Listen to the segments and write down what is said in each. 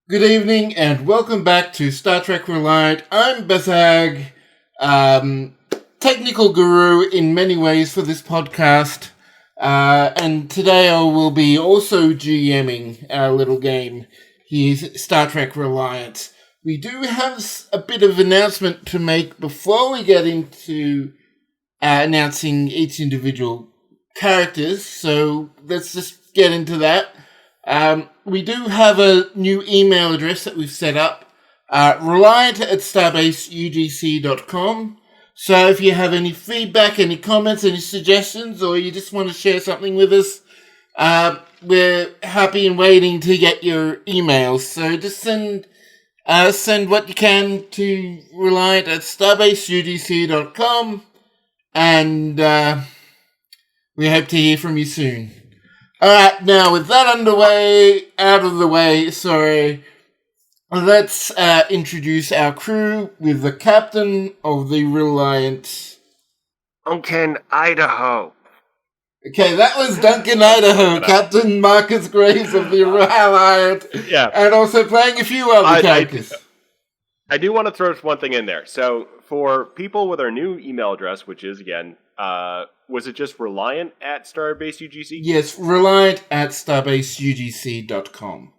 Good evening and welcome back to Star Trek Reliant. I'm Bethag, technical guru in many ways for this podcast. And today I will be also GMing our little game. Here's Star Trek Reliant. We do have a bit of announcement to make before we get into announcing each individual characters. So let's just get into that. We do have a new email address that we've set up, reliant@starbaseuGC.com. So if you have any feedback, any comments, any suggestions, or you just want to share something with us, we're happy and waiting to get your emails. So just send what you can to reliant@starbaseuGC.com, and we hope to hear from you soon. Alright, now with that out of the way, let's introduce our crew with the captain of the Reliant. Duncan, Idaho. Okay, that was Duncan, Idaho, Captain Marcus Graves of the Reliant. Yeah. And also playing a few other characters. I do want to throw one thing in there. So, for people with our new email address, which is, again, was it just Reliant@StarbaseUGC? Yes, Reliant@StarbaseUGC.com.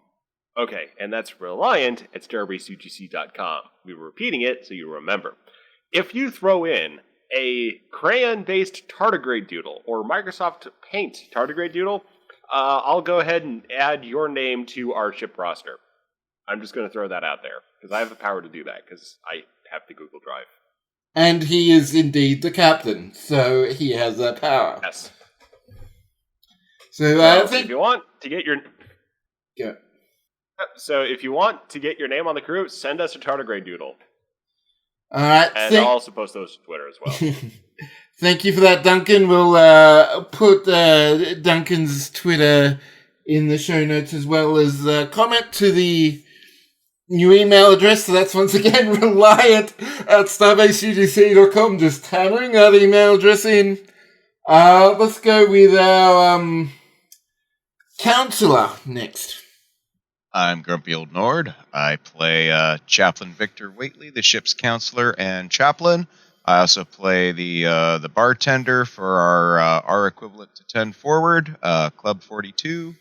Okay, and that's Reliant@StarbaseUGC.com. We were repeating it so you remember. If you throw in a crayon-based tardigrade doodle or Microsoft Paint tardigrade doodle, I'll go ahead and add your name to our ship roster. I'm just going to throw that out there, because I have the power to do that, because I have the Google Drive. And he is indeed the captain, so he has that power. Yes. So I think if you want to get your if you want to get your name on the crew, send us a tardigrade doodle. All right, and I'll also post those to Twitter as well. Thank you for that, Duncan. We'll put Duncan's Twitter in the show notes as well as comment to the new email address. So that's once again Reliant@StarbaseUGC.com. Just hammering that email address in. Let's go with our counselor next. I'm Grumpy Old Nord. I play Chaplain Victor Waitley, the ship's counselor and chaplain. I also play the bartender for our equivalent to 10 forward, Club 42,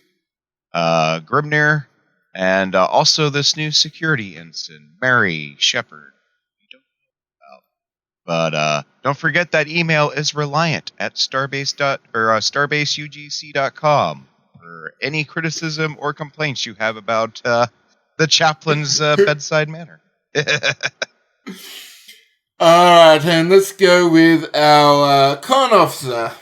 Grimnir, and also this new security ensign, Mary Shepard. You don't know about. But don't forget that email is Starbaseugc.com for any criticism or complaints you have about the chaplain's bedside manner. Alright, and let's go with our con officer.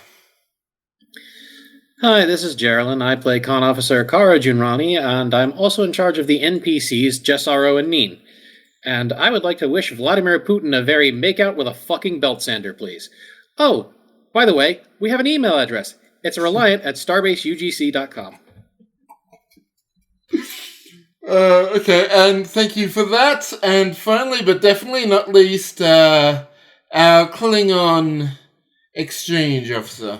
Hi, this is Geraldine. I play Con Officer Kara Junrani, and I'm also in charge of the NPCs Jessaro and Neen. And I would like to wish Vladimir Putin a very make-out with a fucking belt sander, please. Oh, by the way, we have an email address. It's Reliant@StarbaseUGC.com. Okay, and thank you for that. And finally, but definitely not least, our Klingon exchange officer.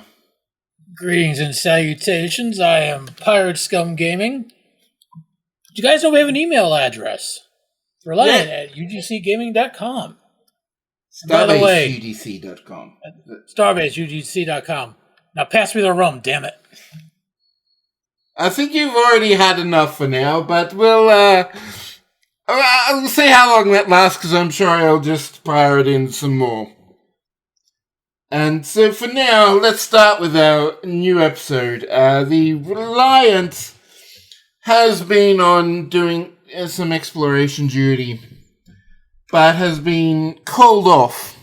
Greetings and salutations. I am Pirate Scum Gaming. Did you guys know we have an email address? Reliant@UGCgaming.com. StarbaseUGC.com. StarbaseUGC.com. Now pass me the rum, damn it. I think you've already had enough for now, but we'll see how long that lasts, because I'm sure I'll just pirate in some more. And so for now, let's start with our new episode. The Reliant has been on doing some exploration duty, but has been called off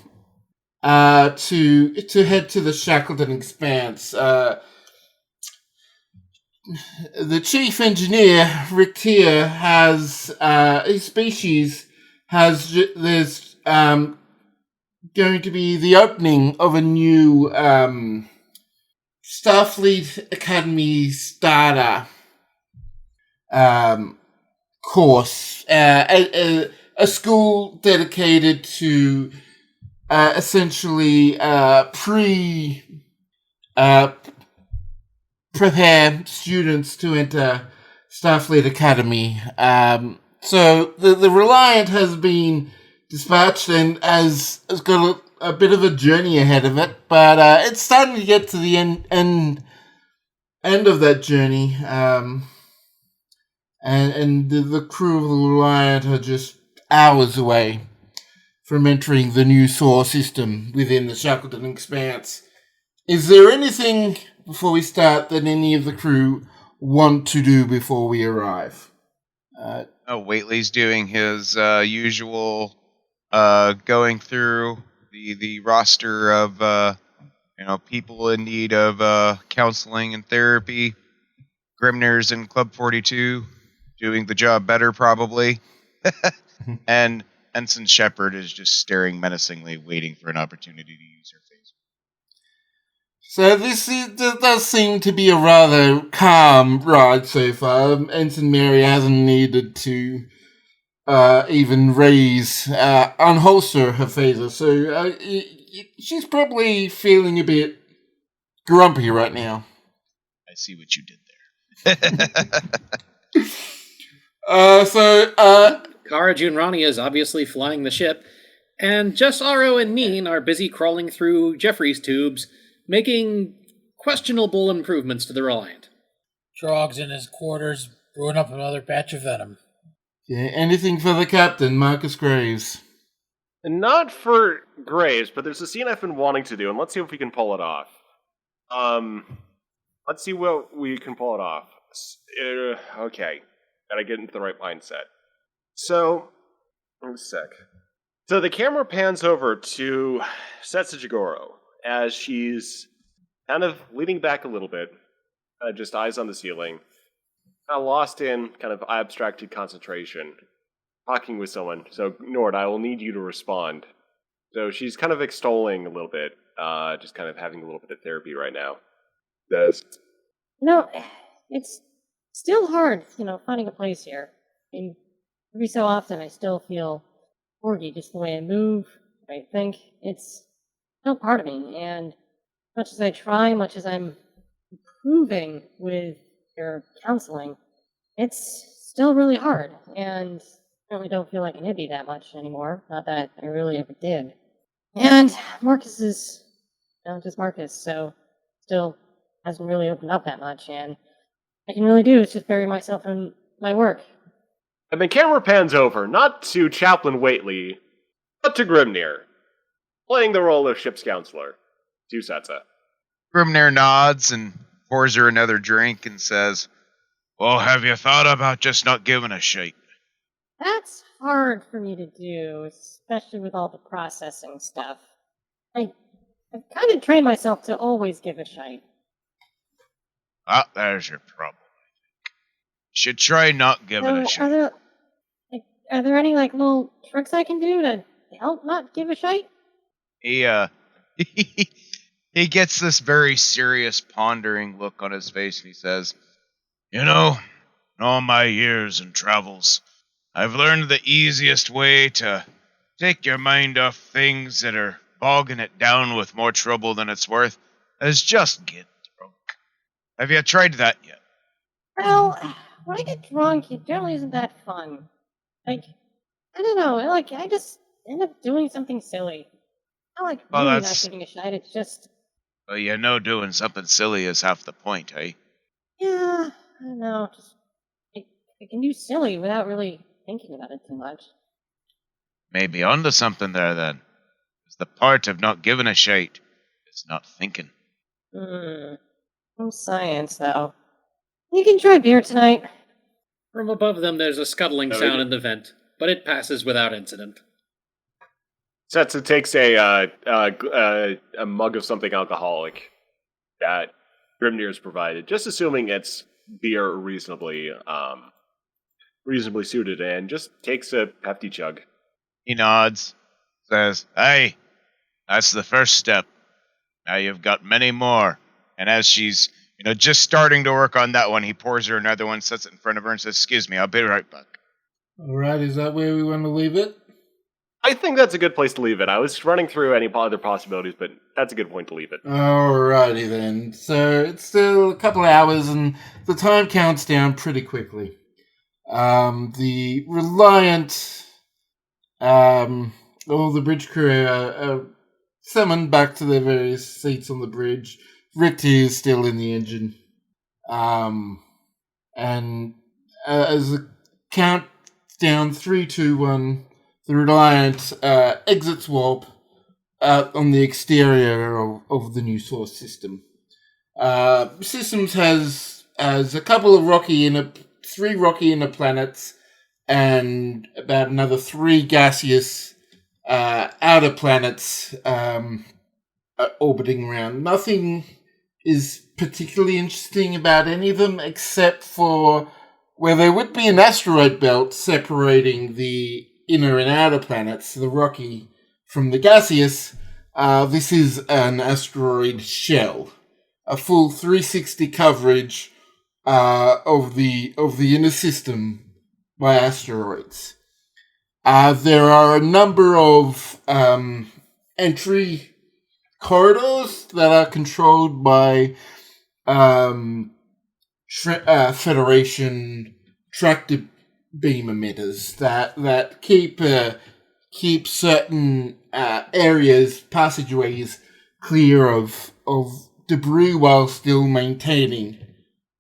to head to the Shackleton Expanse. The chief engineer, Ryk'tyr, has his species there's going to be the opening of a new Starfleet Academy starter course, a school dedicated to essentially prepare students to enter Starfleet Academy. So the Reliant has been dispatched and has got a bit of a journey ahead of it, but it's starting to get to the end of that journey. And the crew of the Reliant are just hours away from entering the new Saure system within the Shackleton Expanse. Is there anything before we start that any of the crew want to do before we arrive? Waitley's doing his usual going through the roster of people in need of counseling and therapy. Grimnir's in Club 42, doing the job better probably, and Ensign Shepard is just staring menacingly, waiting for an opportunity to use her phaser. So this does seem to be a rather calm ride so far. Ensign Mary hasn't needed to even unholster her phaser, so she's probably feeling a bit grumpy right now. I see what you did there. Kara Junrani is obviously flying the ship, and Jessaro and Neen are busy crawling through Jeffrey's tubes, making questionable improvements to the Reliant. Trog's in his quarters, brewing up another batch of venom. Yeah, anything for the captain, Marcus Graves? Not for Graves, but there's a scene I've been wanting to do, and let's see if we can pull it off. Let's see what we can pull it off. Okay, gotta get into the right mindset. So, one sec. So the camera pans over to Setsujigoro as she's kind of leaning back a little bit, just eyes on the ceiling, kind of lost in kind of abstracted concentration, talking with someone. So, Nord, I will need you to respond. So she's kind of extolling a little bit, just kind of having a little bit of therapy right now. No, it's still hard, finding a place here. I mean, every so often I still feel quirky, just the way I move, the way I think. It's still part of me, and much as I try, much as I'm improving with your counseling, it's still really hard, and I really don't feel like an hippie that much anymore. Not that I really ever did. And Marcus is, just Marcus, so still hasn't really opened up that much, and I can really do is just bury myself in my work. And the camera pans over, not to Chaplain Waitley, but to Grimnir, playing the role of ship's counselor, to Setsa. Grimnir nods and pours her another drink and says, "Well, have you thought about just not giving a shit?" That's hard for me to do, especially with all the processing stuff. I've kind of trained myself to always give a shite. Ah, there's your problem. You should try not giving a shit. Are there any little tricks I can do to help not give a shite? He he gets this very serious, pondering look on his face, and he says, "In all my years and travels, I've learned the easiest way to take your mind off things that are bogging it down with more trouble than it's worth is just get drunk. Have you tried that yet?" Well, when I get drunk, it generally isn't that fun. I don't know, I just end up doing something silly. Not Well, really that's- not giving a shit, it's just... Well, doing something silly is half the point, eh? Yeah, I don't know, just... I can do silly without really thinking about it too much. Maybe onto something there, then. 'Cause the part of not giving a shite is not thinking. No science, though. You can try beer tonight. From above them, there's a scuttling No, sound it- in the vent, but it passes without incident. Setsa takes a mug of something alcoholic that Grimnir's provided, just assuming it's beer reasonably suited, and just takes a hefty chug. He nods, says, "Hey, that's the first step. Now you've got many more." And as she's, just starting to work on that one, he pours her another one, sets it in front of her, and says, "Excuse me, I'll be right back." Alright, is that where we want to leave it? I think that's a good place to leave it. I was running through any other possibilities, but that's a good point to leave it. Alrighty then. So it's still a couple of hours and the time counts down pretty quickly. The Reliant, all the bridge crew are summoned back to their various seats on the bridge. Ryk'tyr is still in the engine. And as the count down 3, 2, 1, the Reliant exits warp on the exterior of the new source system. Systems has a couple of 3 rocky inner planets and about another 3 gaseous outer planets orbiting around. Nothing is particularly interesting about any of them except for where there would be an asteroid belt separating the inner and outer planets, the rocky from the gaseous. This is an asteroid shell, a full 360 coverage of the inner system by asteroids. There are a number of entry corridors that are controlled by Federation tractor beam emitters that keep certain areas, passageways clear of debris while still maintaining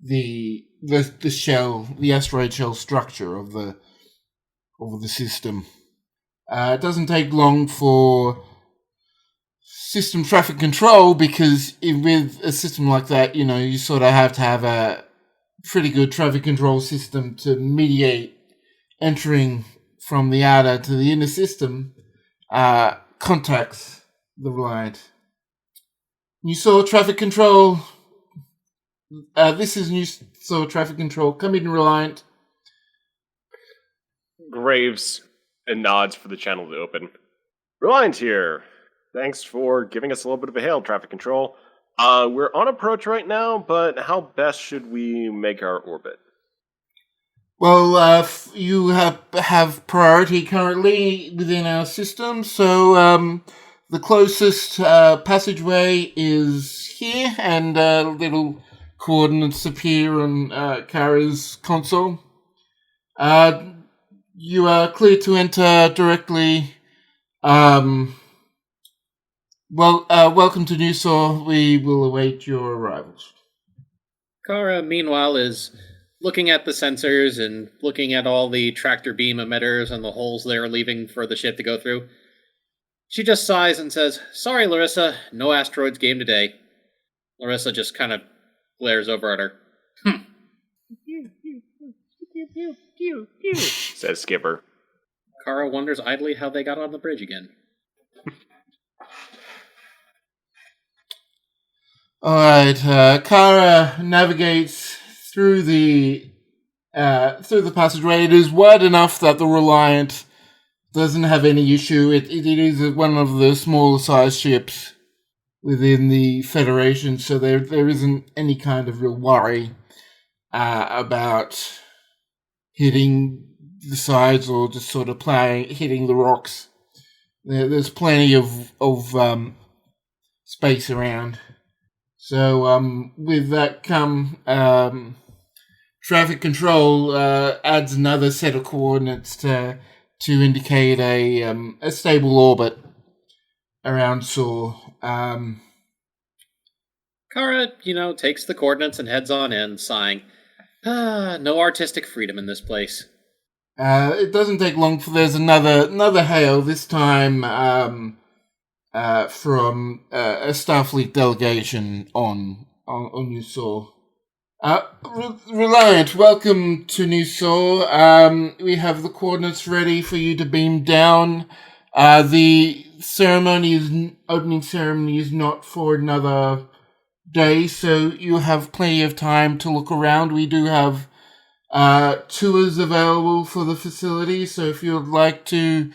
the shell, the asteroid shell structure of the system. It doesn't take long for system traffic control, because with a system like that, you sort of have to have a pretty good traffic control system to mediate entering from the outer to the inner system. Contacts the Reliant. New Saure traffic control. This is New Saure traffic control. Come in, Reliant. Graves and nods for the channel to open. Reliant here. Thanks for giving us a little bit of a hail, traffic control. We're on approach right now, but how best should we make our orbit? Well, you have priority currently within our system, so the closest passageway is here, and little coordinates appear on Kara's console. You are clear to enter directly. Welcome to New Saure. We will await your arrivals. Kara, meanwhile, is looking at the sensors and looking at all the tractor beam emitters and the holes they're leaving for the ship to go through. She just sighs and says, "Sorry, Larissa, no asteroids game today." Larissa just kind of glares over at her. Says Skipper. Kara wonders idly how they got on the bridge again. Alright, Kara navigates through the passageway. It is wide enough that the Reliant doesn't have any issue. It is one of the smaller size ships within the Federation, so there isn't any kind of real worry about hitting the sides or just sort of hitting the rocks. There's plenty of space around. So with that come traffic control adds another set of coordinates to indicate a stable orbit around Saure. Kara, takes the coordinates and heads on in, sighing, no artistic freedom in this place. It doesn't take long for there's another hail, this time from a Starfleet delegation on New Saure. Reliant, welcome to New Saure. We have the coordinates ready for you to beam down. The opening ceremony is not for another day, so you have plenty of time to look around. We do have tours available for the facility, so if you would like to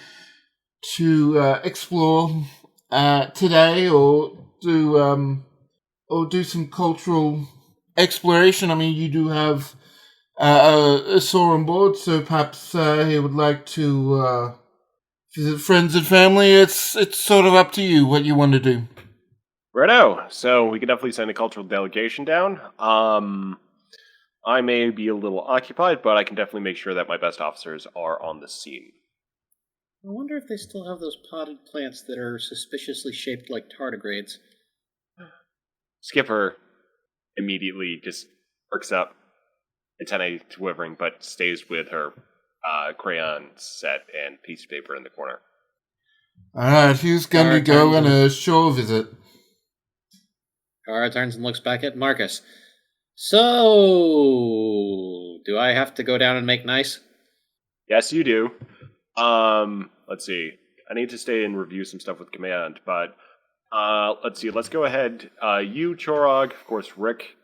explore today or do some cultural exploration. I mean, you do have a Saure on board, so perhaps he would like to visit friends and family. It's sort of up to you what you want to do. Righto. So we could definitely send a cultural delegation down. I may be a little occupied, but I can definitely make sure that my best officers are on the scene. I wonder if they still have those potted plants that are suspiciously shaped like tardigrades. Skipper immediately just perks up, antennae quivering, but stays with her crayon set and piece of paper in the corner. Alright, who's going to go on a shore visit? Kara turns and looks back at Marcus. So, do I have to go down and make nice? Yes, you do. Let's see. I need to stay and review some stuff with command, but let's see. Let's go ahead. You, Chorog, of course, Rick,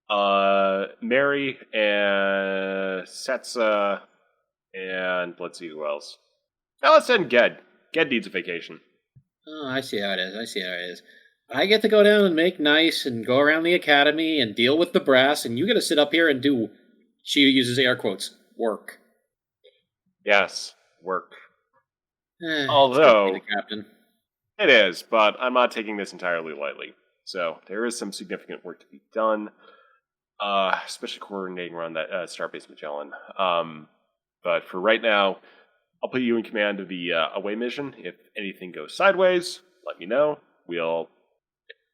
Mary, and Setsa, and let's see who else. Now let's send Ged. Ged needs a vacation. Oh, I see how it is. I get to go down and make nice and go around the academy and deal with the brass, and you get to sit up here and do, she uses air quotes, work. Yes, work. Although, the captain. It is, but I'm not taking this entirely lightly. So there is some significant work to be done, especially coordinating around that Starbase Magellan. But for right now, I'll put you in command of the away mission. If anything goes sideways, let me know. We'll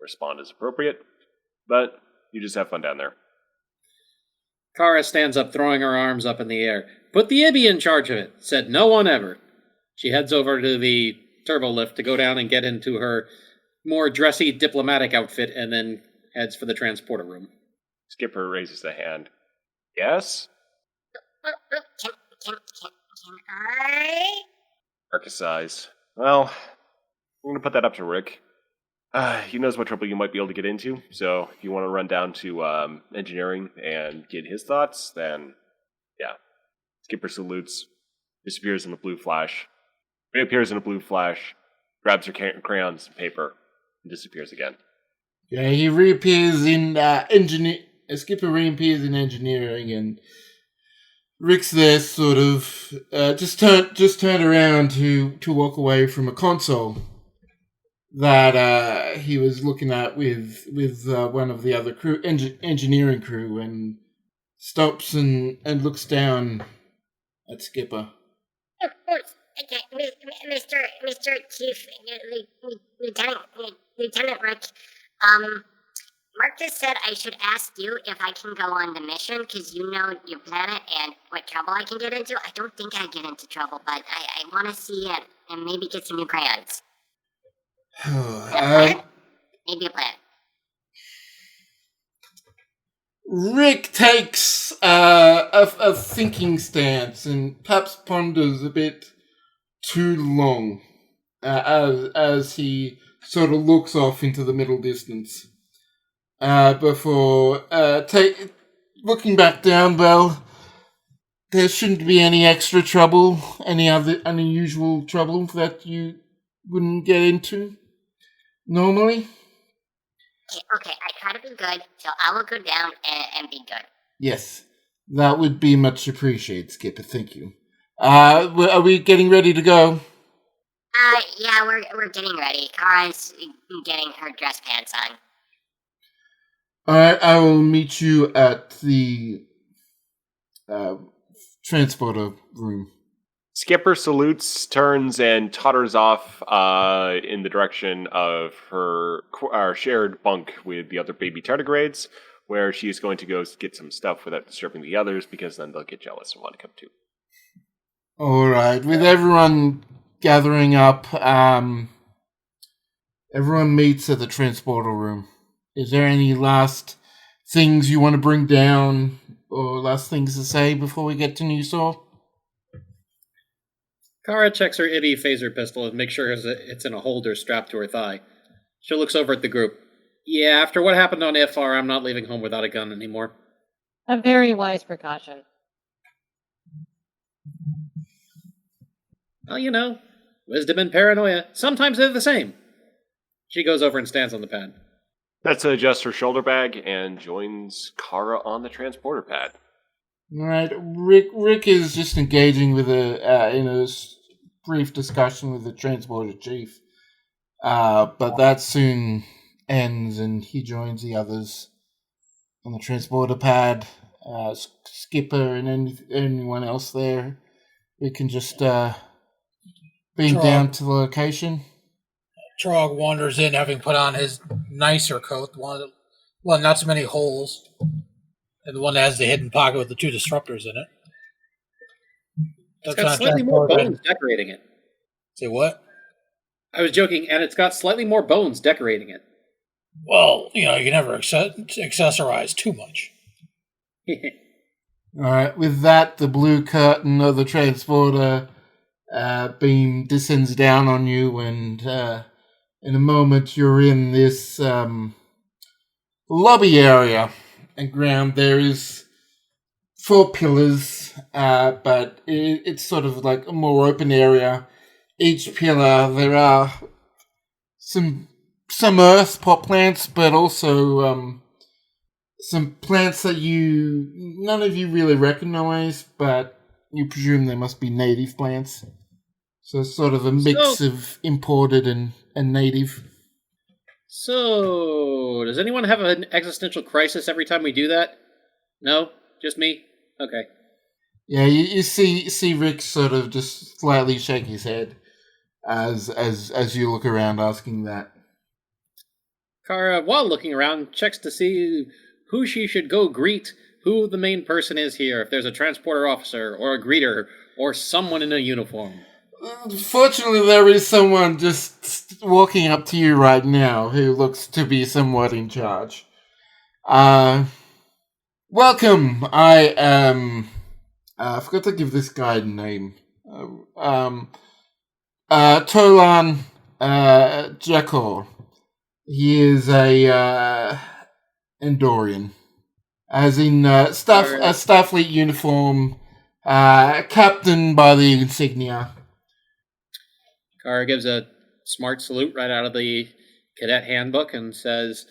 respond as appropriate. But you just have fun down there. Kara stands up, throwing her arms up in the air. Put the Ibby in charge of it, said no one ever. She heads over to the turbo lift to go down and get into her more dressy diplomatic outfit and then heads for the transporter room. Skipper raises a hand. Yes? Can I? Marcus sighs. Well, I'm going to put that up to Rick. He knows what trouble you might be able to get into, so if you want to run down to engineering and get his thoughts, then yeah. Skipper salutes, disappears in a blue flash, reappears in a blue flash, grabs her crayons and paper, and disappears again. Yeah, he reappears in Skipper reappears in engineering, and Rick's there, sort of just turned around to walk away from a console that he was looking at with one of the other crew, engineering crew, and stops and looks down at Skipper. Okay, Mr. Chief, Lieutenant Rick, Marcus said I should ask you if I can go on the mission, because you know your planet and what trouble I can get into. I don't think I get into trouble, but I want to see it and maybe get some new crayons. Maybe a plan. Rick takes a thinking stance and perhaps ponders a bit too long as he sort of looks off into the middle distance before looking back down. Well, there shouldn't be any extra trouble, any other unusual trouble that you wouldn't get into normally. Okay, I try to be good, so I will go down and be good. Yes, that would be much appreciated, Skipper. Thank you. Are we getting ready to go? Yeah, we're getting ready. Kara's getting her dress pants on. Alright, I will meet you at the transporter room. Skipper salutes, turns, and totters off in the direction of her shared bunk with the other baby tardigrades, where she's going to go get some stuff without disturbing the others, because then they'll get jealous and want to come too. Alright, with everyone gathering up, everyone meets at the transporter room. Is there any last things you want to bring down, or last things to say before we get to New Saw? Kara checks her Ibby phaser pistol and makes sure it's in a holder strapped to her thigh. She looks over at the group. Yeah, after what happened on IFR, I'm not leaving home without a gun anymore. A very wise precaution. Well, you know, wisdom and paranoia, sometimes they're the same. She goes over and stands on the pad. That's adjusts her shoulder bag and joins Kara on the transporter pad. Alright, Rick is just engaging with in a brief discussion with the transporter chief. But that soon ends and he joins the others on the transporter pad. Skipper and anyone else there, we can just beam Trog. down to the location. Trog wanders in, having put on his nicer coat, the one not so many holes, and the one that has the hidden pocket with the 2 disruptors in it. It's got slightly more bones decorating it. Say what? I was joking, and it's got slightly more bones decorating it. Well, you can never accessorize too much. All right. With that, the blue curtain of the transporter beam descends down on you, and in a moment you're in this lobby area. And ground there is 4 pillars, but it's sort of like a more open area. Each pillar there are some earth pot plants, but also some plants that none of you really recognize, but you presume they must be native plants. So it's sort of a mix of imported and native. So, does anyone have an existential crisis every time we do that? No? Just me? Okay. Yeah, you see Rick sort of just slightly shake his head as you look around asking that. Kara, while looking around, checks to see who she should go greet, who the main person is here, if there's a transporter officer, or a greeter, or someone in a uniform. Fortunately, there is someone just walking up to you right now who looks to be somewhat in charge. Welcome, I am... I forgot to give this guy a name. Tolan Jakor. He is a Endorian. As in a Starfleet uniform, captain by the insignia. Kara gives a smart salute right out of the cadet handbook and says,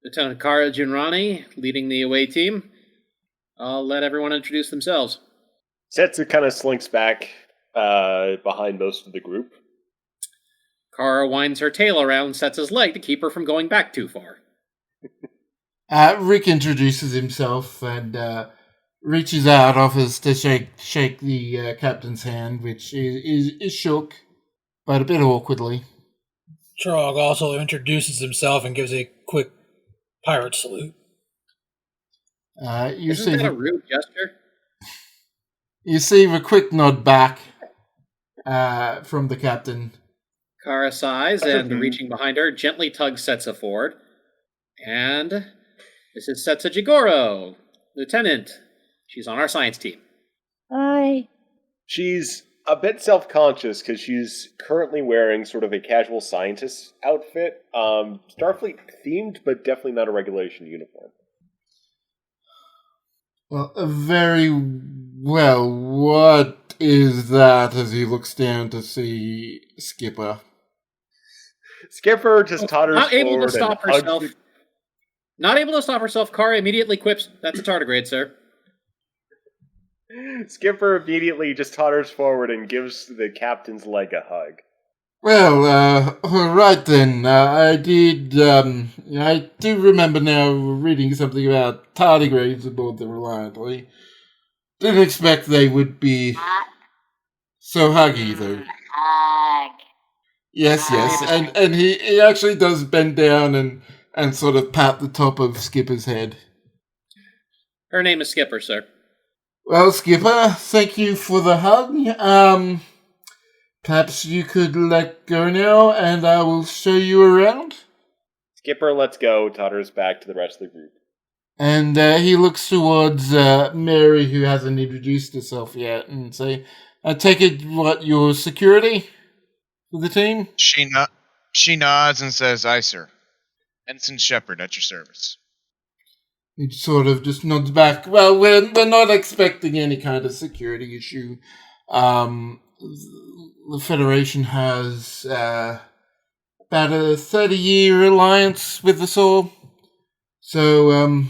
Lieutenant Kara Junrani, leading the away team. I'll let everyone introduce themselves. Setsu kind of slinks back behind most of the group. Kara winds her tail around Setsu's leg to keep her from going back too far. Rick introduces himself and reaches out, offers to shake the captain's hand, which is shook, but a bit awkwardly. Trog also introduces himself and gives a quick pirate salute. Isn't that a rude gesture? You see a quick nod back from the captain. Kara sighs and, reaching behind her, gently tugs Setsa forward. And this is Setsa Jigoro, Lieutenant. She's on our science team. Hi. She's a bit self-conscious because she's currently wearing sort of a casual scientist outfit. Starfleet themed, but definitely not a regulation uniform. Well, very well. What is that as he looks down to see Skipper? Skipper just totters not able forward to stop and herself. Not able to stop herself, Kara immediately quips, "That's a tardigrade, sir." Skipper immediately just totters forward and gives the captain's leg a hug. Well, all right then. I do remember now reading something about tardigrades aboard the Reliant. I didn't expect they would be so huggy, though. Hug. Yes, and he actually does bend down and sort of pat the top of Skipper's head. Her name is Skipper, sir. Well, Skipper, thank you for the hug. Perhaps you could let go now, and I will show you around. Skipper lets go, totters back to the rest of the group. And he looks towards Mary, who hasn't introduced herself yet, and say, I take it, your security for the team? She nods and says, "Aye, sir. Ensign Shepard, at your service." He sort of just nods back. Well, we're not expecting any kind of security issue. The Federation has about a 30-year alliance with us all. So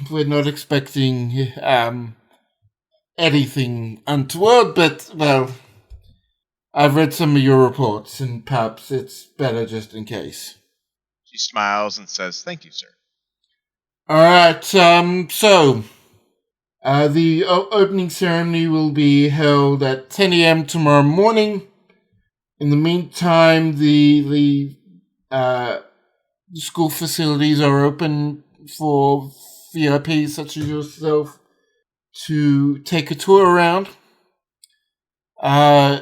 we're not expecting anything untoward, but, well, I've read some of your reports, and perhaps it's better just in case. She smiles and says, "Thank you, sir." All right, so The opening ceremony will be held at 10 a.m. tomorrow morning. In the meantime, the school facilities are open for VIPs such as yourself to take a tour around.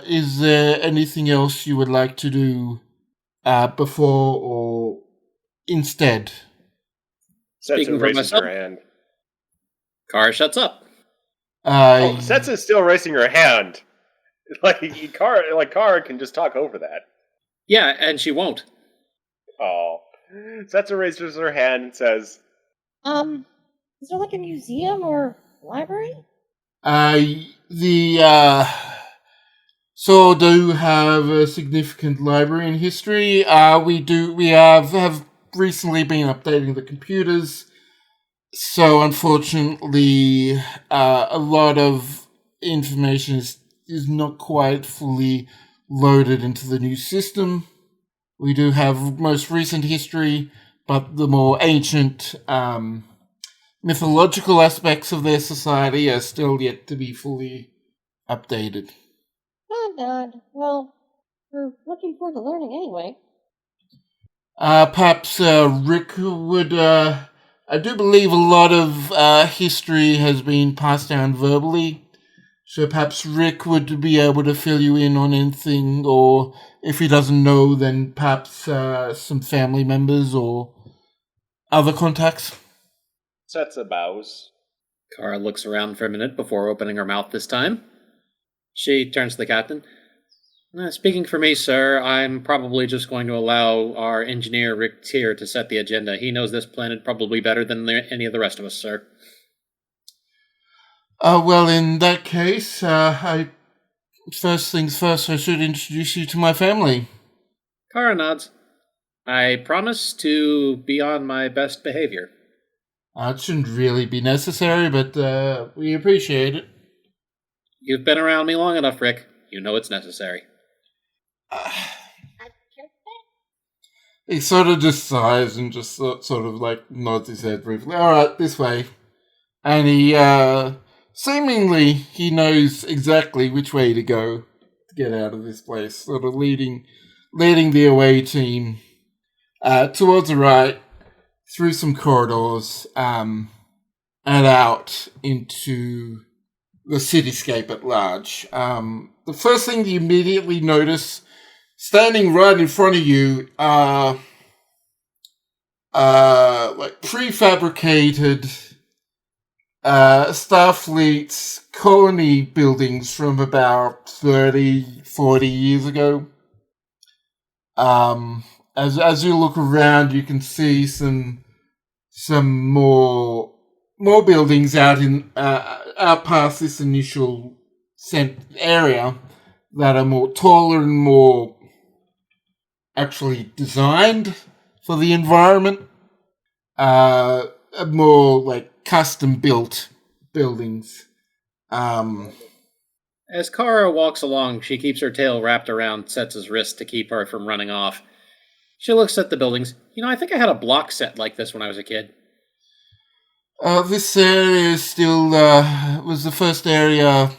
Is there anything else you would like to do before or instead? Speaking Setsu for raises myself, her hand. Kara shuts up. Oh, Setsu's still raising her hand. Kara can just talk over that. Yeah, and she won't. Oh. Setsu raises her hand and says, Is there like a museum or library? So do have a significant library in history. We have recently been updating the computers. So unfortunately, a lot of information is not quite fully loaded into the new system. We do have most recent history, but the more ancient mythological aspects of their society are still yet to be fully updated. Oh, God. Well, we're looking forward to learning anyway. Perhaps Rick would... I do believe a lot of history has been passed down verbally. So perhaps Rick would be able to fill you in on anything, or if he doesn't know, then perhaps some family members or other contacts. Setsu bows. Kara looks around for a minute before opening her mouth this time. She turns to the captain. Speaking for me, sir, I'm probably just going to allow our engineer Ryk'tyr to set the agenda. He knows this planet probably better than any of the rest of us, sir. Well, in that case, first things first, I should introduce you to my family. Kara nods. I promise to be on my best behavior. It shouldn't really be necessary, but we appreciate it. You've been around me long enough, Rick. You know it's necessary. He sort of just sighs and just sort of like nods his head briefly. All right, this way. And he seemingly he knows exactly which way to go to get out of this place. Sort of leading the away team towards the right, through some corridors, and out into the cityscape at large. The first thing you immediately notice, standing right in front of you, are like prefabricated Starfleet colony buildings from about 30, 40 years ago. As you look around, you can see some more buildings out past this initial area that are more taller and more actually designed for the environment. More like custom built buildings. As Kara walks along, she keeps her tail wrapped around Setsu's wrist to keep her from running off. She looks at the buildings. I think I had a block set like this when I was a kid. This area still was the first area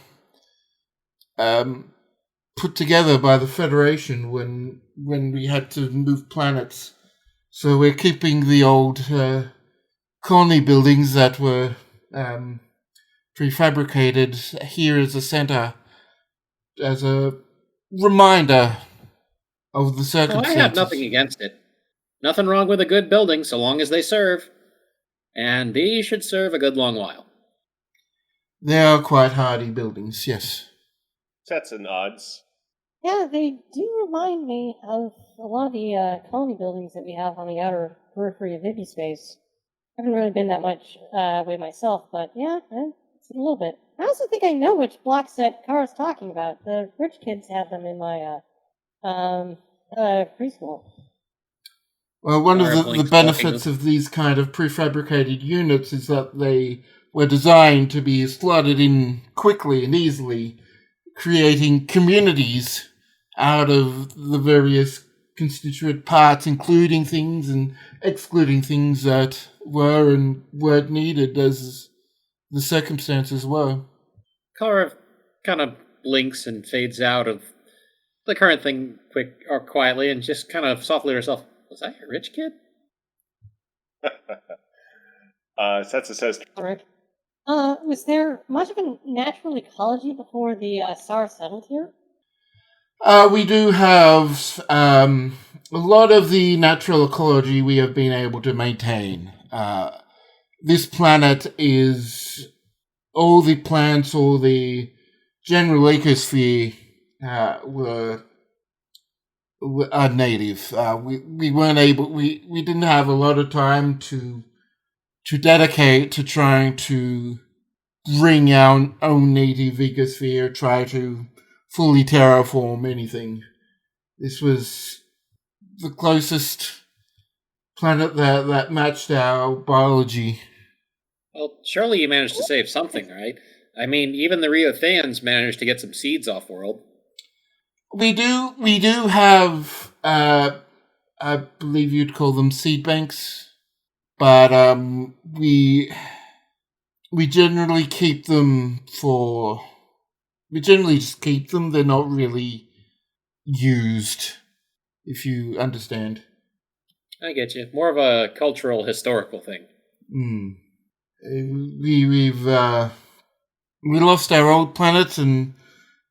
put together by the Federation when we had to move planets. So we're keeping the old colony buildings that were prefabricated here as a center, as a reminder of the circumstances. I have nothing against it. Nothing wrong with a good building so long as they serve. And these should serve a good long while. They are quite hardy buildings, yes. Setsu nods. Yeah, they do remind me of a lot of the colony buildings that we have on the outer periphery of Vivi space. I haven't really been that much way myself, but yeah, it's a little bit. I also think I know which block set Kara's talking about. The rich kids have them in my preschool. Well, one of the benefits of these kind of prefabricated units is that they were designed to be slotted in quickly and easily, creating communities out of the various constituent parts, including things and excluding things that were and weren't needed as the circumstances were. Kara kind of blinks and fades out of the current thing quietly and just kind of softly to herself, was I a rich kid? Setsa says, Alright. Was there much of a natural ecology before the Saure settled here? We do have a lot of the natural ecology we have been able to maintain. This planet is all the plants, all the general ecosphere are native. We weren't able. We didn't have a lot of time to dedicate to trying to bring our own native ecosphere, try to fully terraform anything. This was the closest planet that matched our biology. Well, surely you managed to save something, right? I mean, even the Ryothans managed to get some seeds off-world. We do have, I believe you'd call them seed banks, but we generally keep them we generally just keep them. They're not really used, if you understand. I get you. More of a cultural, historical thing. We lost our old planet, and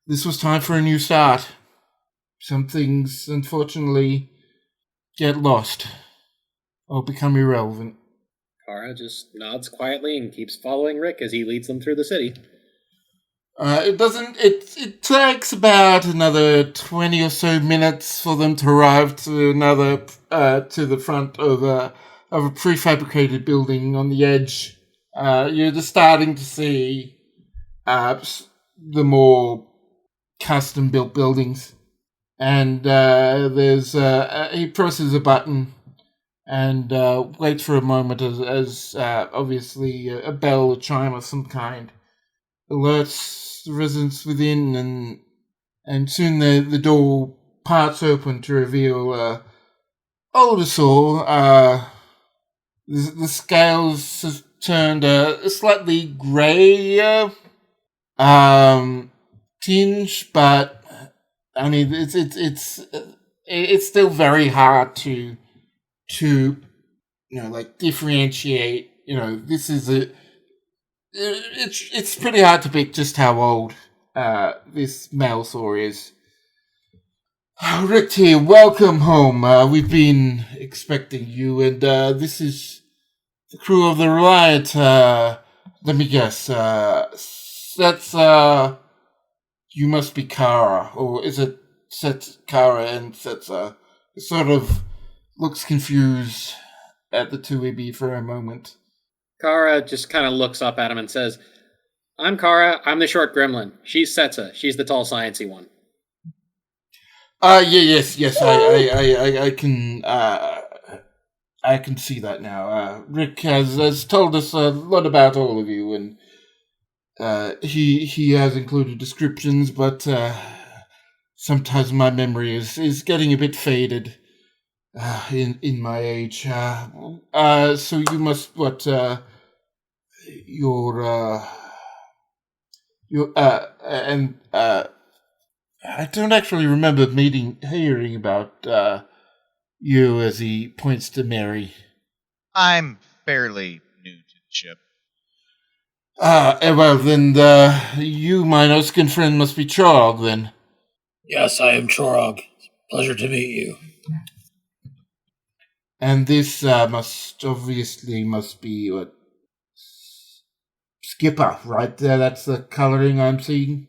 this was time for a new start. Some things, unfortunately, get lost or become irrelevant. Kara just nods quietly and keeps following Rick as he leads them through the city. It takes about another 20 or so minutes for them to arrive to to the front of a prefabricated building on the edge. You're just starting to see the more custom built buildings, and there's he presses a button and waits for a moment as obviously a bell or chime of some kind alerts the residents within, and soon the door parts open to reveal older Saure. The scales have turned a slightly grey tinge, but I mean it's still very hard to differentiate. This is it's pretty hard to pick just how old this male Saure is. Ryk'tyr, welcome home. We've been expecting you, and this is the crew of the Reliant. Let me guess. That's you must be Kara, or is it Kara and Setsa? It sort of looks confused at the two of you for a moment. Kara just kind of looks up at him and says, I'm Kara, I'm the short gremlin. She's Setsa, she's the tall sciencey one. Yes, I can see that now. Rick has told us a lot about all of you, and he has included descriptions, but sometimes my memory is getting a bit faded in my age. So you must I don't actually remember hearing about you, as he points to Mary. I'm fairly new to the ship. Well, then, you, my Noskin friend, must be Chorog, then. Yes, I am Chorog. Pleasure to meet you. And this must be what? Skipper, right there. That's the coloring I'm seeing.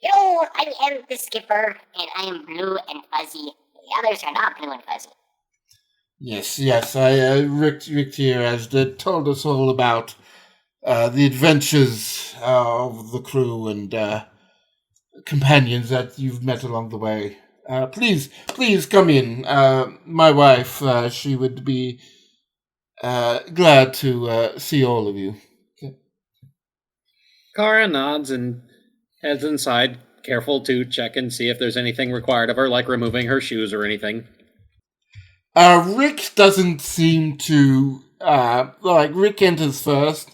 Yo, I am the skipper, and I am blue and fuzzy. The others are not blue and fuzzy. Yes. Rick here has told us all about the adventures of the crew and companions that you've met along the way. Please come in. My wife, she would be glad to see all of you. Okay. Kara nods and heads inside, careful to check and see if there's anything required of her, like removing her shoes or anything. Rick doesn't seem to... Rick enters first,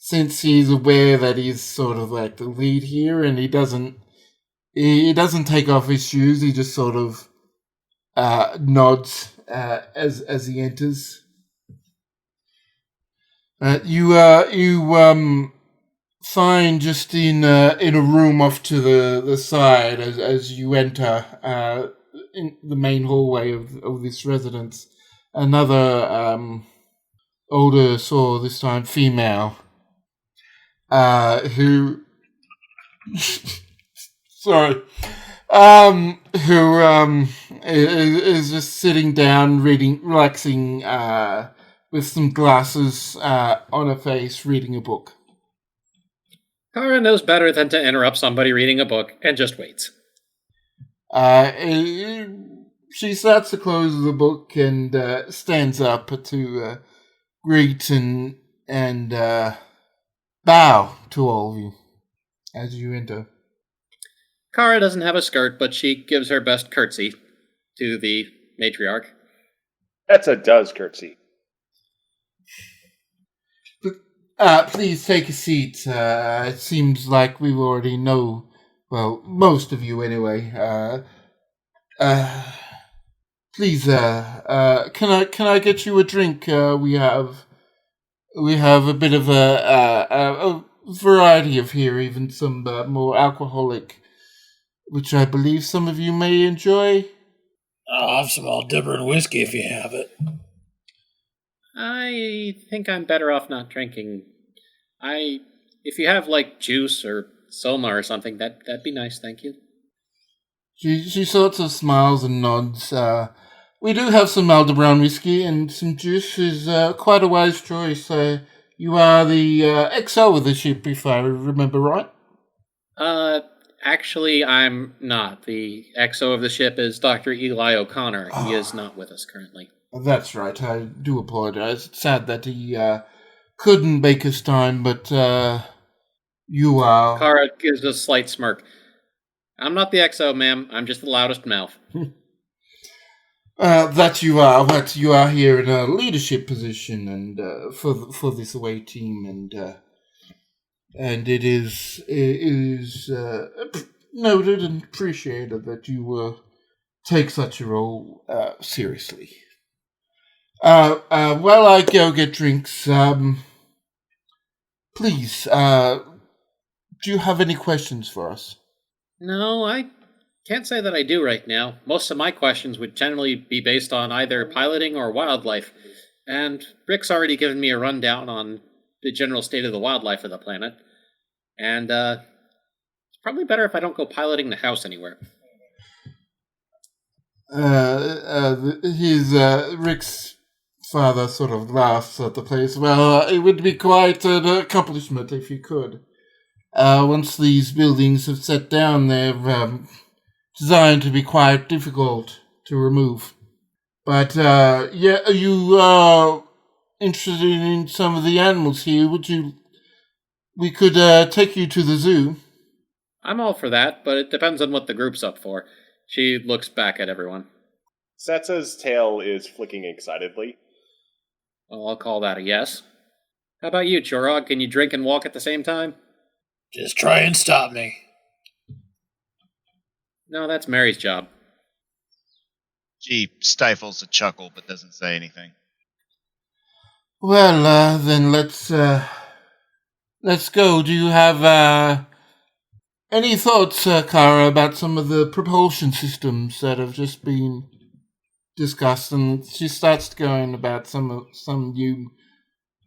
since he's aware that he's sort of like the lead here, and he doesn't take off his shoes. He just sort of nods as he enters. You find just in a room off to the side as you enter in the main hallway of this residence, another older Saure, this time female, who sorry, who is just sitting down, reading, relaxing, with some glasses on her face, reading a book. Kara knows better than to interrupt somebody reading a book and just waits. She starts to close the book and stands up to greet and bow to all of you as you enter. Kara doesn't have a skirt, but she gives her best curtsy to the matriarch. That's a does curtsy. Please take a seat. It seems like we already know, well, most of you anyway. Please, can I get you a drink? We have a bit of a variety of here, even some more alcoholic, which I believe some of you may enjoy. I'll have some Aldibran whiskey if you have it. I think I'm better off not drinking. If you have like juice or soma or something, that'd be nice, thank you. She sort of smiles and nods. We do have some Aldebaran whiskey, and some juice is quite a wise choice. You are the XO of the ship, if I remember right. Actually, I'm not. The XO of the ship is Dr. Eli O'Connor. He is not with us currently. That's right. I do apologize. It's sad that he couldn't make his time, but you are. Kara gives a slight smirk. I'm not the XO, ma'am. I'm just the loudest mouth. That you are, but you are here in a leadership position, and for this away team, and it is noted and appreciated that you will take such a role seriously. While I go get drinks, please, do you have any questions for us? No, I can't say that I do right now. Most of my questions would generally be based on either piloting or wildlife, and Rick's already given me a rundown on the general state of the wildlife of the planet, and it's probably better if I don't go piloting the house anywhere. Rick's father sort of laughs at the place. Well, it would be quite an accomplishment if you could. Once these buildings have set down, they're designed to be quite difficult to remove. But, yeah, are you interested in some of the animals here? We could take you to the zoo. I'm all for that, but it depends on what the group's up for. She looks back at everyone. Setsa's tail is flicking excitedly. Well, I'll call that a yes. How about you, Chorog? Can you drink and walk at the same time? Just try and stop me. No, that's Mary's job. She stifles a chuckle but doesn't say anything. Well, then let's go. Do you have any thoughts, Kara, about some of the propulsion systems that have just been discussed? And she starts going about some new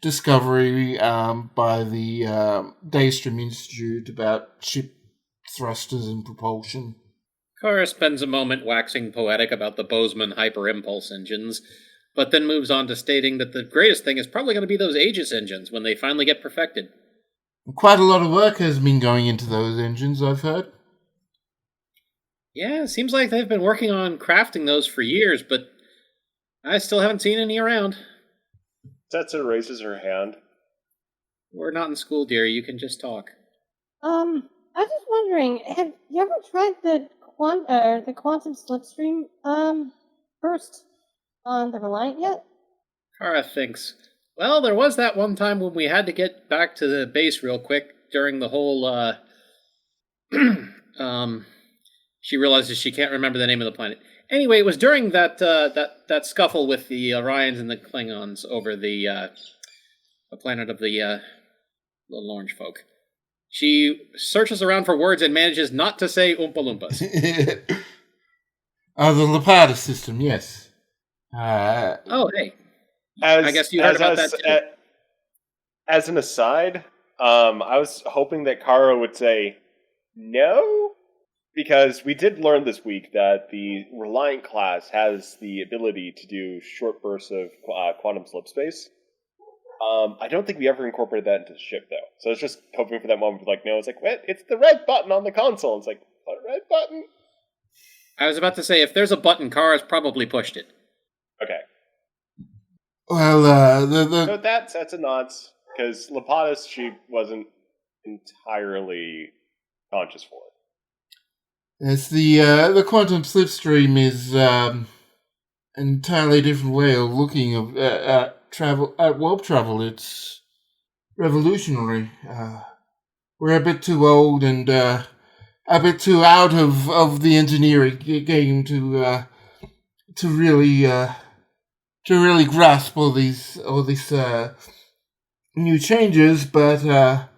discovery by the Daystrom Institute about ship thrusters and propulsion. Kara spends a moment waxing poetic about the Bozeman hyper-impulse engines, but then moves on to stating that the greatest thing is probably going to be those Aegis engines when they finally get perfected. Quite a lot of work has been going into those engines, I've heard. Yeah, it seems like they've been working on crafting those for years, but I still haven't seen any around. Setsa raises her hand. We're not in school, dear. You can just talk. I was just wondering, have you ever tried the quantum slipstream burst on the Reliant yet? Kara thinks, Well, there was that one time when we had to get back to the base real quick during the whole, she realizes she can't remember the name of the planet. Anyway, it was during that scuffle with the Orions and the Klingons over the planet of the little orange folk. She searches around for words and manages not to say Oompa Loompas. The Lapata system, yes. Oh, hey. I guess you heard about that too. As an aside, I was hoping that Kara would say no, because we did learn this week that the Reliant class has the ability to do short bursts of quantum slip space. I don't think we ever incorporated that into the ship, though. So I was just hoping for that moment to be like, no, it's like, what? It's the red button on the console. It's like, what red button? I was about to say, if there's a button, Kara's probably pushed it. Okay. Well, So that's a nonce, because Lapatis, she wasn't entirely conscious for it. it's the quantum slipstream is an entirely different way of looking at warp travel. It's revolutionary. We're a bit too old and a bit too out of the engineering game to really grasp all these new changes. But the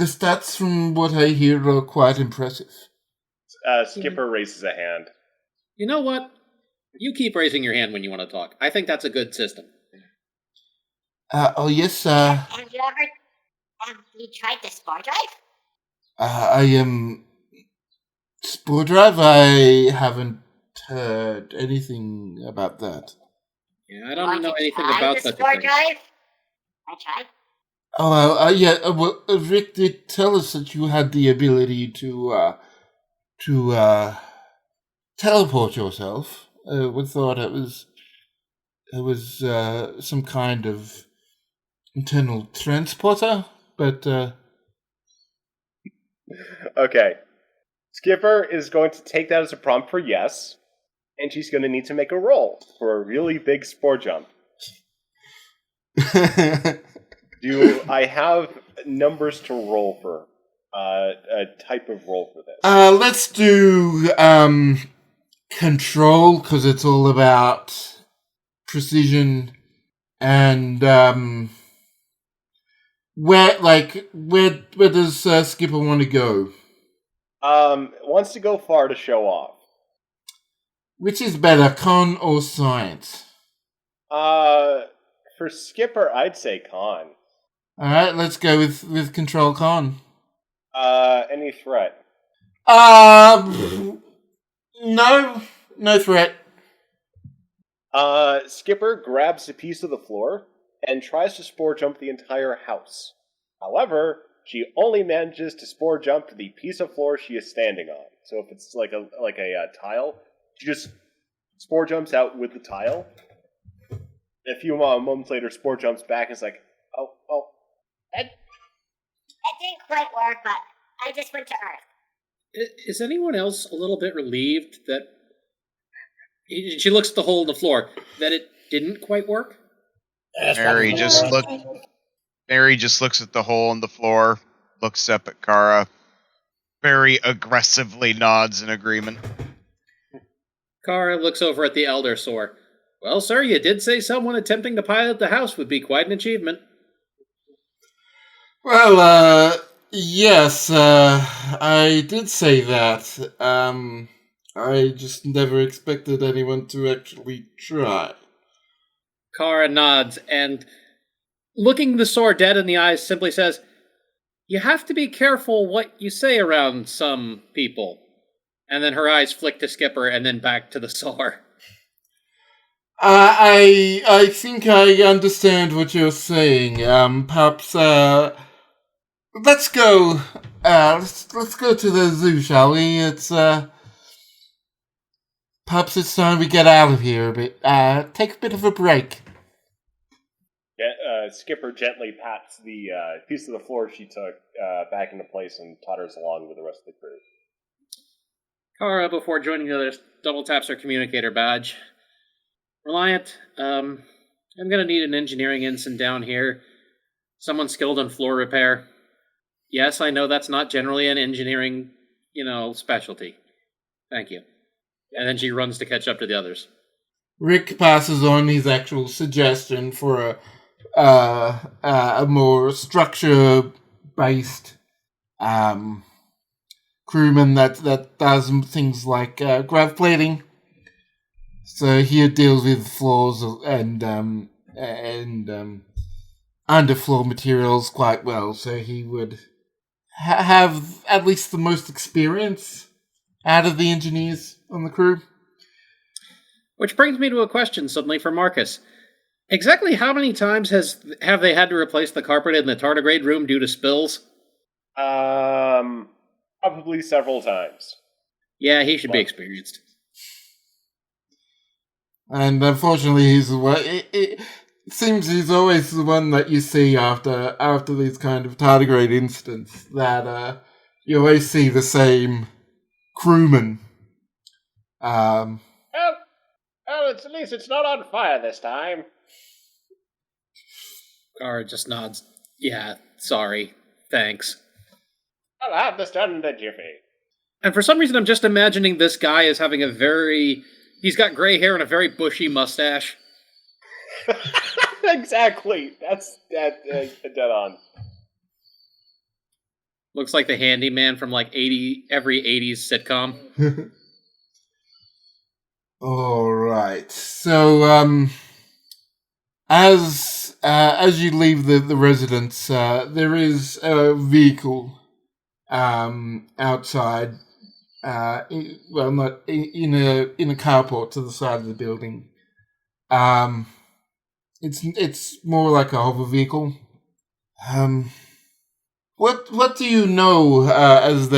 stats, from what I hear, are quite impressive. Skipper raises a hand. You know what? You keep raising your hand when you want to talk. I think that's a good system. Oh yes, Have you tried the spore drive? I am Spore Drive. I haven't heard anything about that. Yeah, I don't know anything about the such a spore thing. drive? I tried. Oh, yeah. Well, Rick did tell us that you had the ability to teleport yourself. We thought it was some kind of internal transporter, but Okay. Skipper is going to take that as a prompt for yes, and she's going to need to make a roll for a really big spore jump. Do I have numbers to roll for? A type of roll for this? let's do control, because it's all about precision and where does Skipper want to go? Wants to go far to show off. Which is better, con or science? For Skipper, I'd say con. All right, let's go with control con. Any threat? No threat. Skipper grabs a piece of the floor and tries to spore jump the entire house. However, she only manages to spore jump to the piece of floor she is standing on. So if it's like a tile, she just spore jumps out with the tile. A few moments later, spore jumps back and is like, oh. That didn't quite work, but I just went to Earth. Is anyone else a little bit relieved that... She looks at the hole in the floor, that it didn't quite work? Mary just looks at the hole in the floor, looks up at Kara, very aggressively nods in agreement. Kara looks over at the Elder Saure. Well, sir, you did say someone attempting to pilot the house would be quite an achievement. Well, yes, I did say that. I just never expected anyone to actually try. Kara nods and, looking the Saure dead in the eyes, simply says, "You have to be careful what you say around some people." And then her eyes flick to Skipper and then back to the Saure. I think I understand what you're saying. Perhaps, let's go. Let's go to the zoo, shall we? Perhaps it's time we get out of here a bit. Take a bit of a break. Skipper gently pats the piece of the floor she took back into place and totters along with the rest of the crew. Kara, before joining the others, double taps her communicator badge. Reliant, I'm going to need an engineering ensign down here. Someone skilled in floor repair. Yes, I know that's not generally an engineering, specialty. Thank you. And then she runs to catch up to the others. Rick passes on his actual suggestion for a more structure-based crewman that does things like grav plating. So he deals with floors and underfloor materials quite well. So he would have at least the most experience out of the engineers on the crew. Which brings me to a question suddenly for Marcus. Exactly how many times have they had to replace the carpet in the tardigrade room due to spills? Probably several times. Yeah, he should be experienced. And unfortunately, he's the one. It seems he's always the one that you see after these kind of tardigrade incidents. That you always see the same crewman. Well, at least it's not on fire this time. Kara just nods. Yeah, sorry. Thanks. I'll have this done in a jiffy. And for some reason, I'm just imagining this guy as having he's got gray hair and a very bushy mustache. Exactly. That's dead on. Looks like the handyman from like every 80s sitcom. All right. So, as you leave the residence, there is a vehicle outside. Not in a carport to the side of the building. It's more like a hover vehicle. What do you know as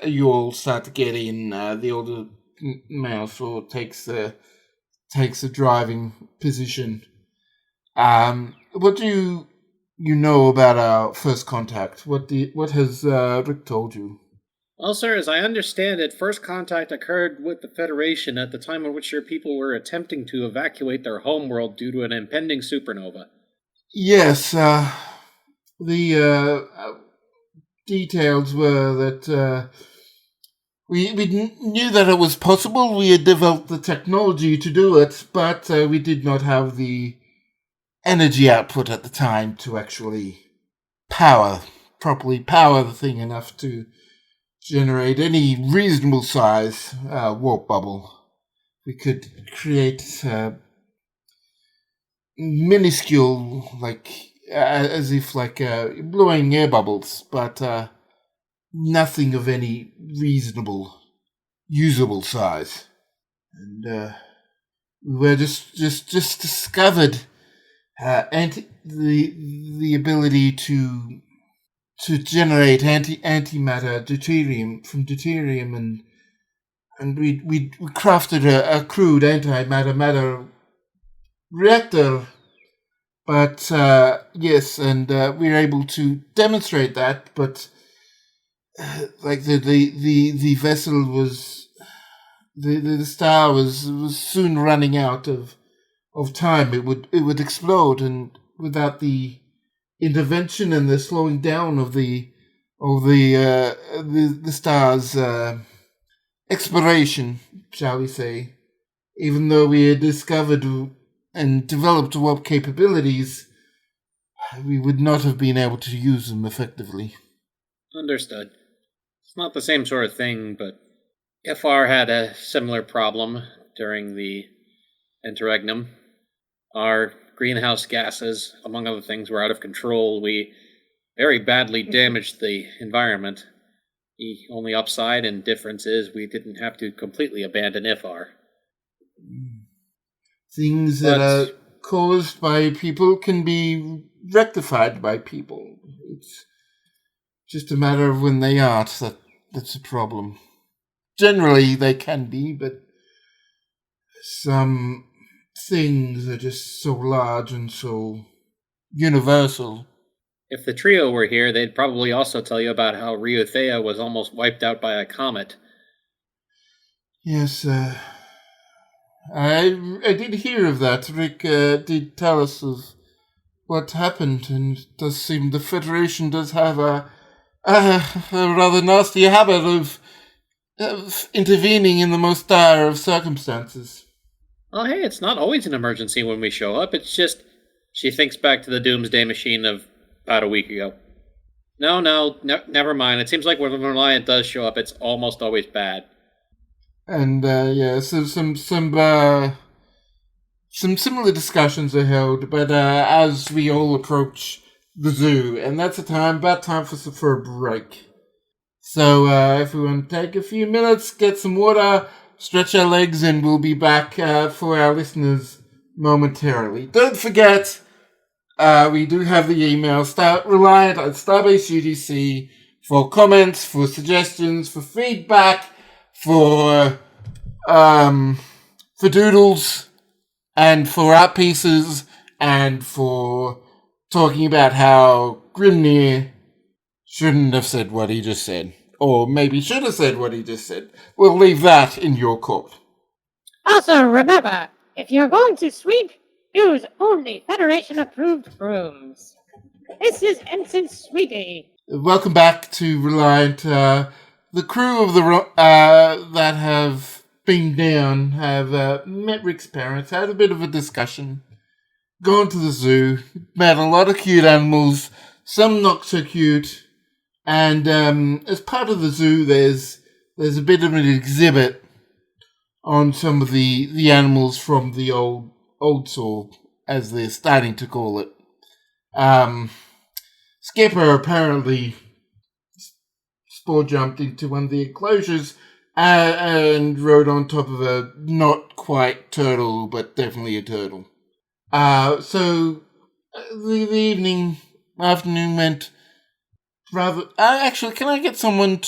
you all start to get in? The older male sort of takes the driving position. What do you know about our first contact? What has Rick told you? Well, sir, as I understand it, first contact occurred with the Federation at the time in which your people were attempting to evacuate their homeworld due to an impending supernova. Yes, the details were that we knew that it was possible. We had developed the technology to do it, but we did not have the energy output at the time to actually properly power the thing enough to generate any reasonable size warp bubble. We could create minuscule, as if blowing air bubbles, but nothing of any reasonable, usable size. And we were just discovered the ability to generate antimatter deuterium from deuterium, and we crafted a crude antimatter reactor. But yes, and we were able to demonstrate that. But the vessel was the star was soon running out of time. It would explode, and without the intervention and the slowing down of the star's exploration, shall we say, even though we had discovered and developed warp capabilities, we would not have been able to use them effectively. Understood. It's not the same sort of thing, but FR had a similar problem during the interregnum. Our greenhouse gases, among other things, were out of control. We very badly damaged the environment. The only upside and difference is we didn't have to completely abandon FR. Things that are caused by people can be rectified by people. It's just a matter of when they aren't that's a problem. Generally, they can be, but some things are just so large and so universal. If the trio were here, they'd probably also tell you about how Ryk'tyr was almost wiped out by a comet. Yes, I did hear of that. Rick did tell us of what happened, and it does seem the Federation does have a rather nasty habit of intervening in the most dire of circumstances. Oh, hey, it's not always an emergency when we show up. It's just she thinks back to the Doomsday Machine of about a week ago. No, never mind. It seems like when Reliant does show up, it's almost always bad. And so some similar discussions are held, but as we all approach the zoo, and that's about time for a break. So if we want to take a few minutes, get some water, stretch our legs, and we'll be back for our listeners momentarily. Don't forget, we do have the email, Reliant at Starbase UDC, for comments, for suggestions, for feedback, for doodles, and for art pieces, and for talking about how Grimnir shouldn't have said what he just said. Or maybe should have said what he just said. We'll leave that in your court. Also, remember, if you're going to sweep, use only Federation-approved brooms. This is Ensign Sweepy. Welcome back to Reliant. The crew of that have been down have met Rick's parents, had a bit of a discussion, gone to the zoo, met a lot of cute animals, some not so cute, and as part of the zoo, there's a bit of an exhibit on some of the animals from the old Saure, as they're starting to call it. Skipper apparently spore jumped into one of the enclosures and rode on top of a not quite turtle, but definitely a turtle. So the afternoon went rather. Actually, can I get everyone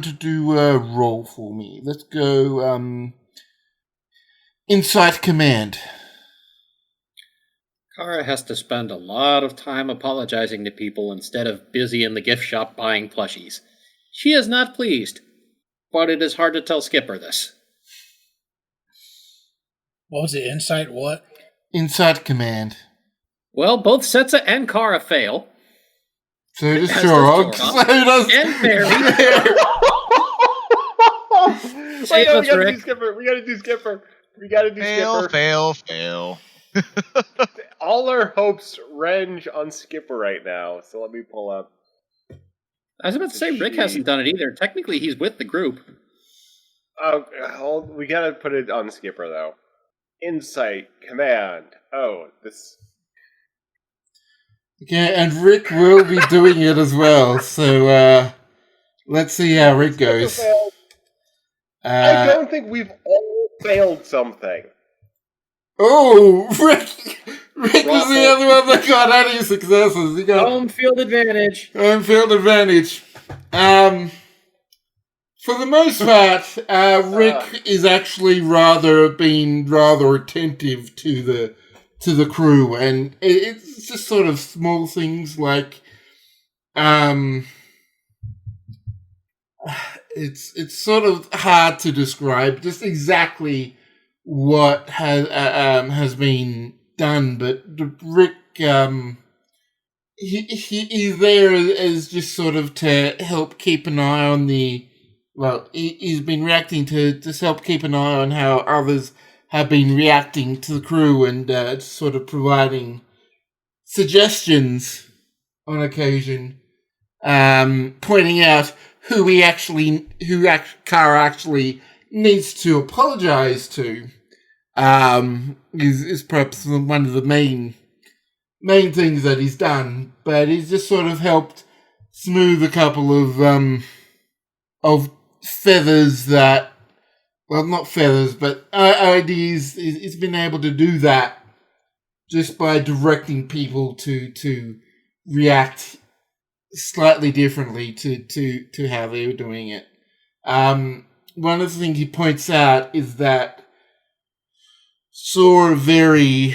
to do a roll for me? Let's go. Insight Command. Kara has to spend a lot of time apologizing to people instead of busy in the gift shop buying plushies. She is not pleased, but it is hard to tell Skipper this. What was it? Insight what? Insight Command. Well, both Setsa and Kara fail. So does Shorog. So does... And Barry. We gotta do Skipper. We gotta do Skipper. Fail. All our hopes range on Skipper right now, so let me pull up. I was about to say, Rick hasn't done it either. Technically, he's with the group. We gotta put it on Skipper, though. Insight, Command. Oh, this... Okay, and Rick will be doing it as well, so let's see how Rick goes. I don't think we've all failed something. Oh, Rick was the only one that got any successes. He got home field advantage. Home field advantage. For the most part, Rick is actually rather attentive to the crew, and it's just sort of small things like, it's sort of hard to describe just exactly what has been done, but Rick, he's there as just sort of to help keep an eye on he's been reacting to just help keep an eye on how others have been reacting to the crew, and sort of providing suggestions on occasion, pointing out who Kara actually needs to apologize to. Is perhaps one of the main things that he's done, but he's just sort of helped smooth a couple of feathers that, well, not feathers, but ideas. He's been able to do that just by directing people to react slightly differently to how they were doing it. One of the things he points out is that Saure are very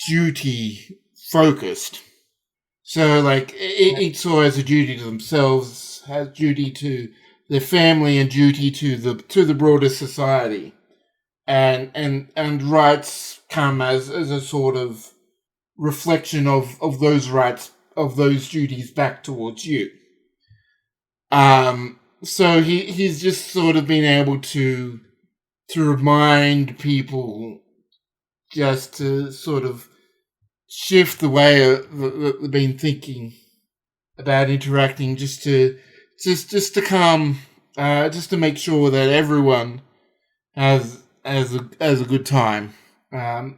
duty focused. So, like, each Saure has a duty to themselves, has duty to their family, and duty to the broader society. and rights come as a sort of reflection of those rights, of those duties back towards you. So he's just sort of been able to remind people just to sort of shift the way that they've been thinking about interacting, just to calm, just to make sure that everyone has a good time.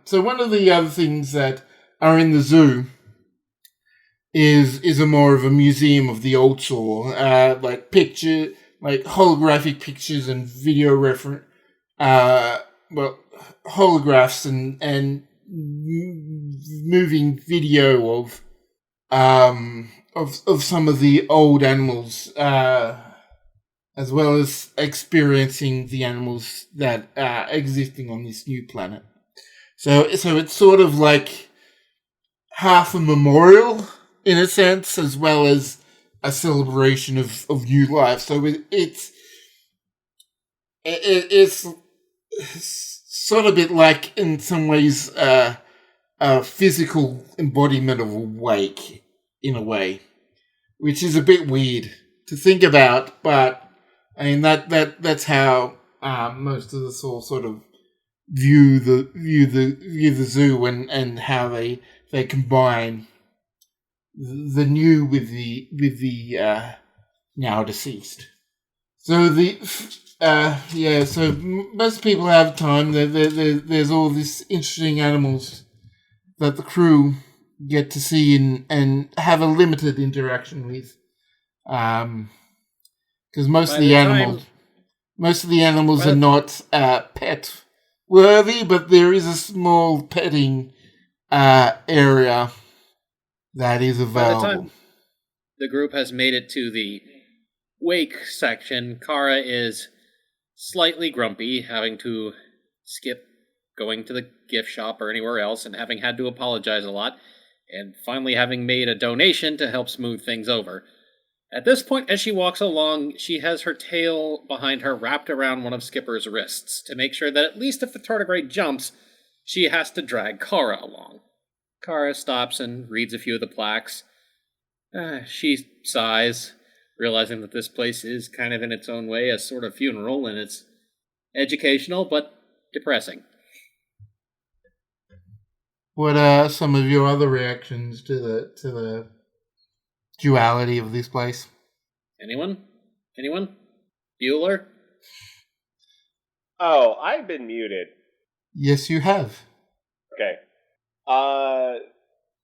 So one of the other things that are in the zoo is a more of a museum of the old Saure, like holographic pictures and video holographs and moving video of some of the old animals, as well as experiencing the animals that are existing on this new planet. So it's sort of like half a memorial in a sense, as well as a celebration of new life. So it's sort of a bit like, in some ways, a physical embodiment of a wake, in a way, which is a bit weird to think about, but I mean that's how most of the Saure sort of view the zoo, and how they combine the new with the now deceased. So so most people have time. There's all these interesting animals that the crew get to see and have a limited interaction with, because most of the animals are not pet worthy, but there is a small petting area that is available. By the time the group has made it to the wake section, Kara is slightly grumpy, having to skip going to the gift shop or anywhere else, and having had to apologize a lot, and finally having made a donation to help smooth things over. At this point, as she walks along, she has her tail behind her wrapped around one of Skipper's wrists to make sure that at least if the tardigrade jumps, she has to drag Kara along. Kara stops and reads a few of the plaques. She sighs, realizing that this place is kind of in its own way a sort of funeral, and it's educational but depressing. What are some of your other reactions to the duality of this place? Anyone? Bueller? Oh, I've been muted. Yes, you have. Okay.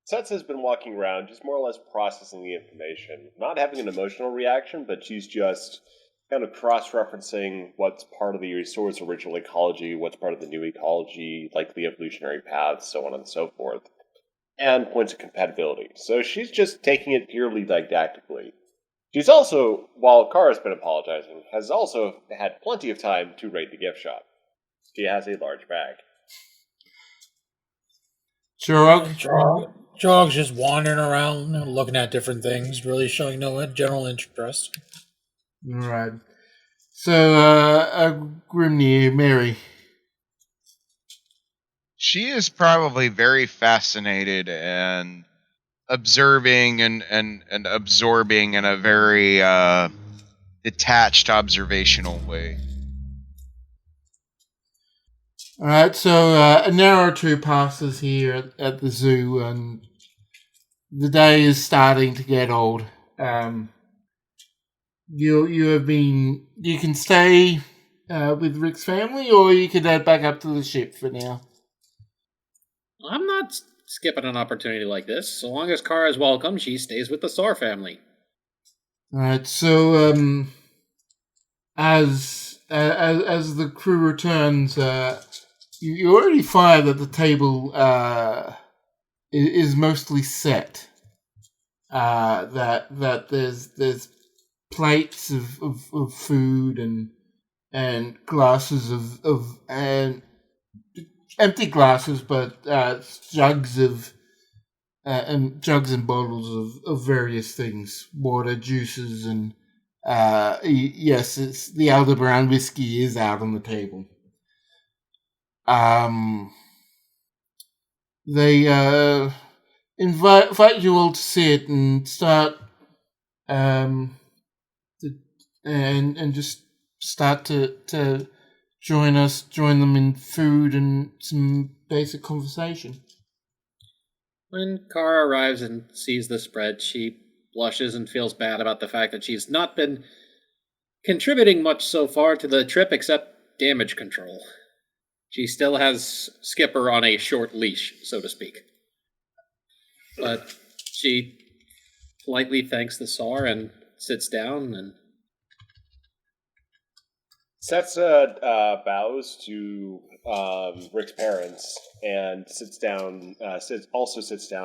Sets has been walking around, just more or less processing the information. Not having an emotional reaction, but she's just kind of cross-referencing what's part of the Saure's original ecology, what's part of the new ecology, like the evolutionary paths, so on and so forth, and points of compatibility. So she's just taking it purely didactically. She's also, while Kara's been apologizing, has also had plenty of time to raid the gift shop. She has a large bag. Jog's just wandering around, looking at different things, really showing no general interest. All right. So, Grimnir, Mary. She is probably very fascinated and observing and absorbing in a very detached, observational way. All right, so an hour or two passes here at the zoo, and the day is starting to get old. You can stay with Rick's family, or you can head back up to the ship for now. I'm not skipping an opportunity like this. So long as Kara is welcome, she stays with the Saure family. All right, so as the crew returns, you already find that the table is mostly set. That there's plates of food and glasses of empty glasses, but jugs and bottles of various things, water, juices, and yes, it's the Elder Brown whiskey is out on the table. they invite you all to sit and start and just start to join them in food and some basic conversation. When Kara arrives and sees the spread, she blushes and feels bad about the fact that she's not been contributing much so far to the trip except damage control. She still has Skipper on a short leash, so to speak. But she politely thanks the Saure and sits down and Setsa bows to Rick's parents and sits down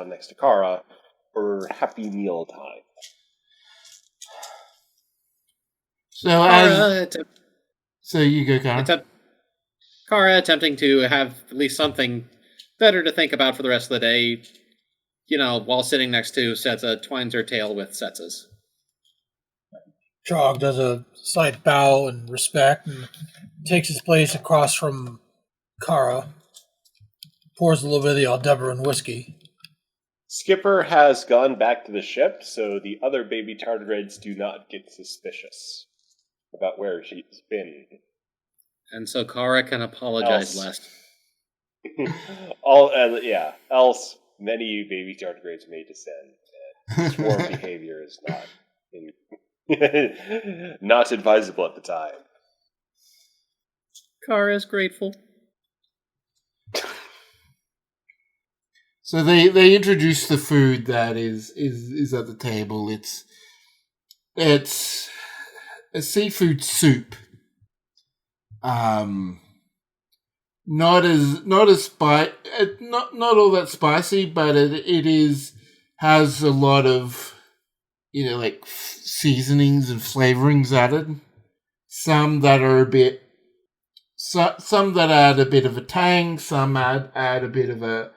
next to Kara for happy meal time. So you go, Kara. Kara attempting to have at least something better to think about for the rest of the day, while sitting next to Setsa, twines her tail with Setsa's. Trog does a slight bow and respect and takes his place across from Kara. Pours a little bit of the Aldebaran whiskey. Skipper has gone back to the ship, so the other baby tardigrades do not get suspicious about where she's been. And so Kara can apologize less. Else many baby tardigrades may descend, and swarm behavior is not advisable at the time. Kara is grateful. So they introduce the food that is at the table. It's a seafood soup. Not all that spicy, but it has a lot of like seasonings and flavorings added. Some that add a bit of a tang. Some add a bit of a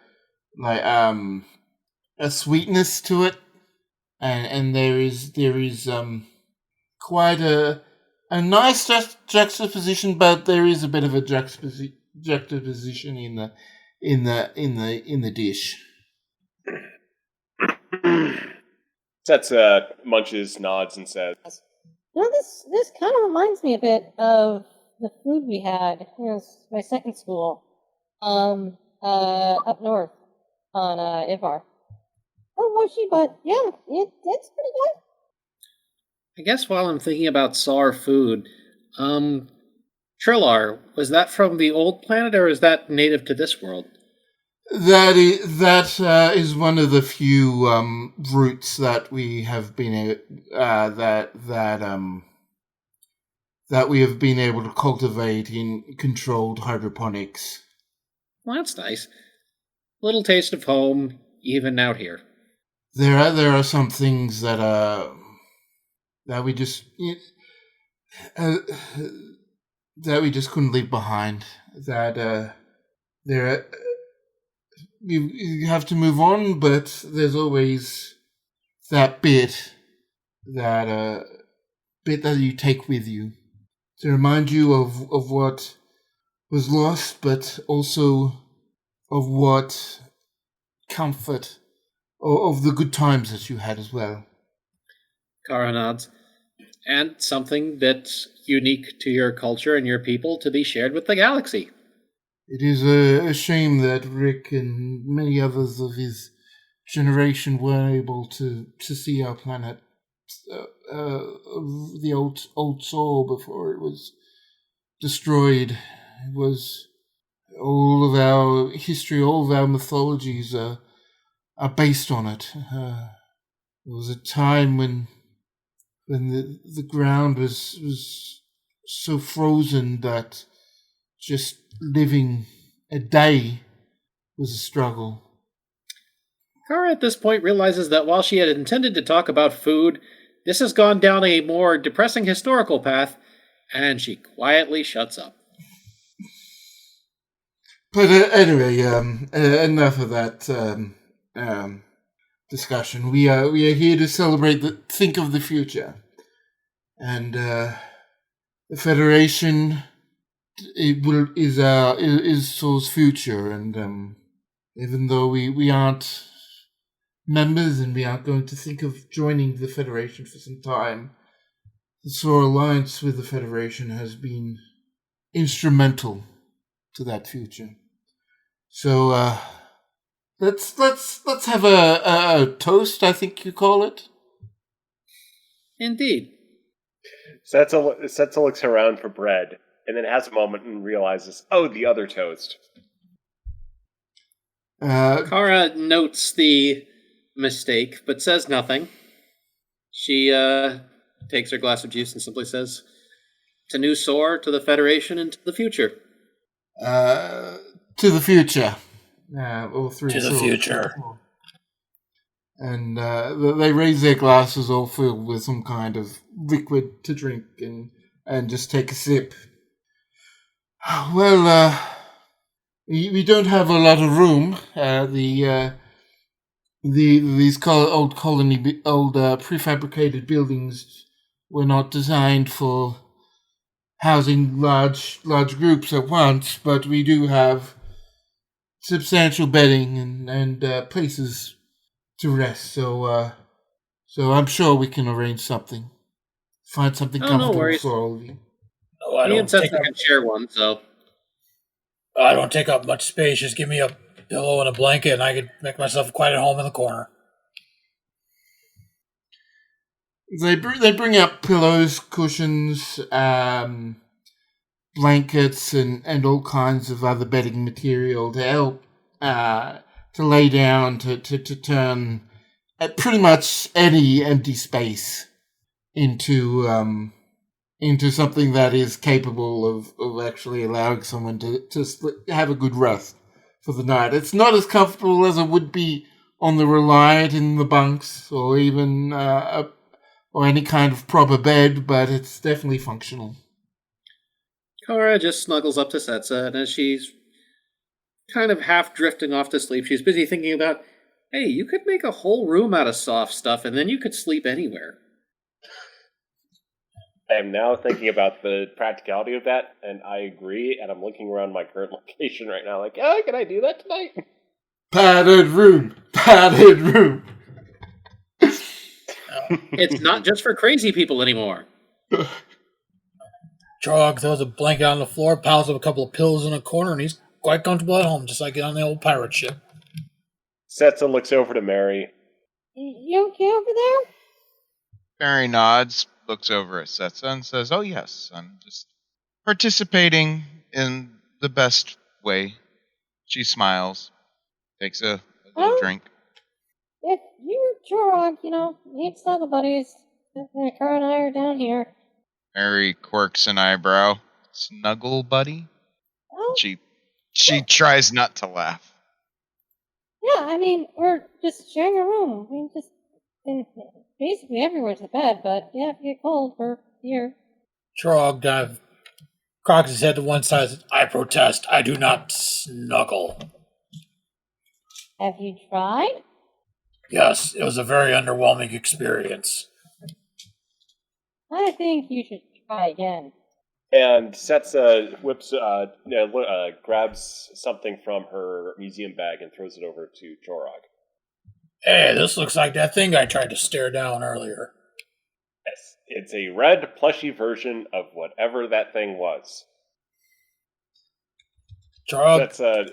sweetness to it, and there is quite a nice juxtaposition, but there is a bit of a juxtaposition in the dish. Setsa munches, nods, and says, This kind of reminds me a bit of the food we had. It's my second school, up north on Ivar. Oh, mushy, but yeah, it's pretty good. I guess while I'm thinking about Saure food, Trillar, was that from the old planet or is that native to this world? That is one of the few roots that we have been that we have been able to cultivate in controlled hydroponics. Well, that's nice. Little taste of home, even out here. There are some things that we just couldn't leave behind. You have to move on, but there's always that bit that you take with you to remind you of what was lost, but also of what comfort of the good times that you had as well. Kara nods. And something that's unique to your culture and your people to be shared with the galaxy. It is a shame that Rick and many others of his generation weren't able to see our planet, the old Saure, before it was destroyed. It was all of our history, all of our mythologies are based on it. There was a time when the ground was so frozen that just living a day was a struggle. Kara at this point realizes that while she had intended to talk about food, this has gone down a more depressing historical path, and she quietly shuts up. But anyway, enough of that discussion. We are here to think of the future, and the Federation is Saure's future, and even though we aren't members and we aren't going to think of joining the Federation for some time, the Saure alliance with the Federation has been instrumental to that future. So let's have a toast, I think you call it. Indeed. Setsa looks around for bread, and then has a moment and realizes, oh, the other toast. Kara notes the mistake, but says nothing. She takes her glass of juice and simply says, "To new Saure, to the Federation, and to the future." To the future. All three. To the future. And they raise their glasses all filled with some kind of liquid to drink and just take a sip. Well, we don't have a lot of room. These old prefabricated buildings were not designed for housing large groups at once, but we do have substantial bedding and places to rest. So I'm sure we can arrange something. Find something comfortable for all of you. Oh, I don't take up, can share one, so I don't take up much space. Just give me a pillow and a blanket, and I could make myself quite at home in the corner. They bring out pillows, cushions, blankets, and all kinds of other bedding material to help to lay down to turn pretty much any empty space into something that is capable of actually allowing someone to have a good rest for the night. It's not as comfortable as it would be on the Reliant in the bunks or even or any kind of proper bed, but it's definitely functional. Kara just snuggles up to Setsa, and as she's kind of half drifting off to sleep, she's busy thinking about, hey, you could make a whole room out of soft stuff, and then you could sleep anywhere. I am now thinking about the practicality of that, and I agree, and I'm looking around my current location right now like, oh, can I do that tonight? Padded room. It's not just for crazy people anymore. Trog throws a blanket on the floor, piles up a couple of pillows in a corner, and he's quite comfortable at home, just like on the old pirate ship. Setsa looks over to Mary. You okay over there? Mary nods, looks over at Setsa, and says, "Oh yes, I'm just participating in the best way." She smiles, takes a little drink. If you, Jorog, need snuggle buddies, Kara and I are down here. Mary quirks an eyebrow. Snuggle buddy? Oh, She tries not to laugh. yeah, I mean, we're just sharing a room. Basically everywhere's a bed, but yeah, if you get cold, we're here. Trog kind of cocks his head to one side and says, I protest. I do not snuggle. Have you tried? Yes, it was a very underwhelming experience. I think you should try again. And Setsa grabs something from her museum bag and throws it over to Jorog. Hey, this looks like that thing I tried to stare down earlier. Yes, it's a red, plushy version of whatever that thing was. Jorog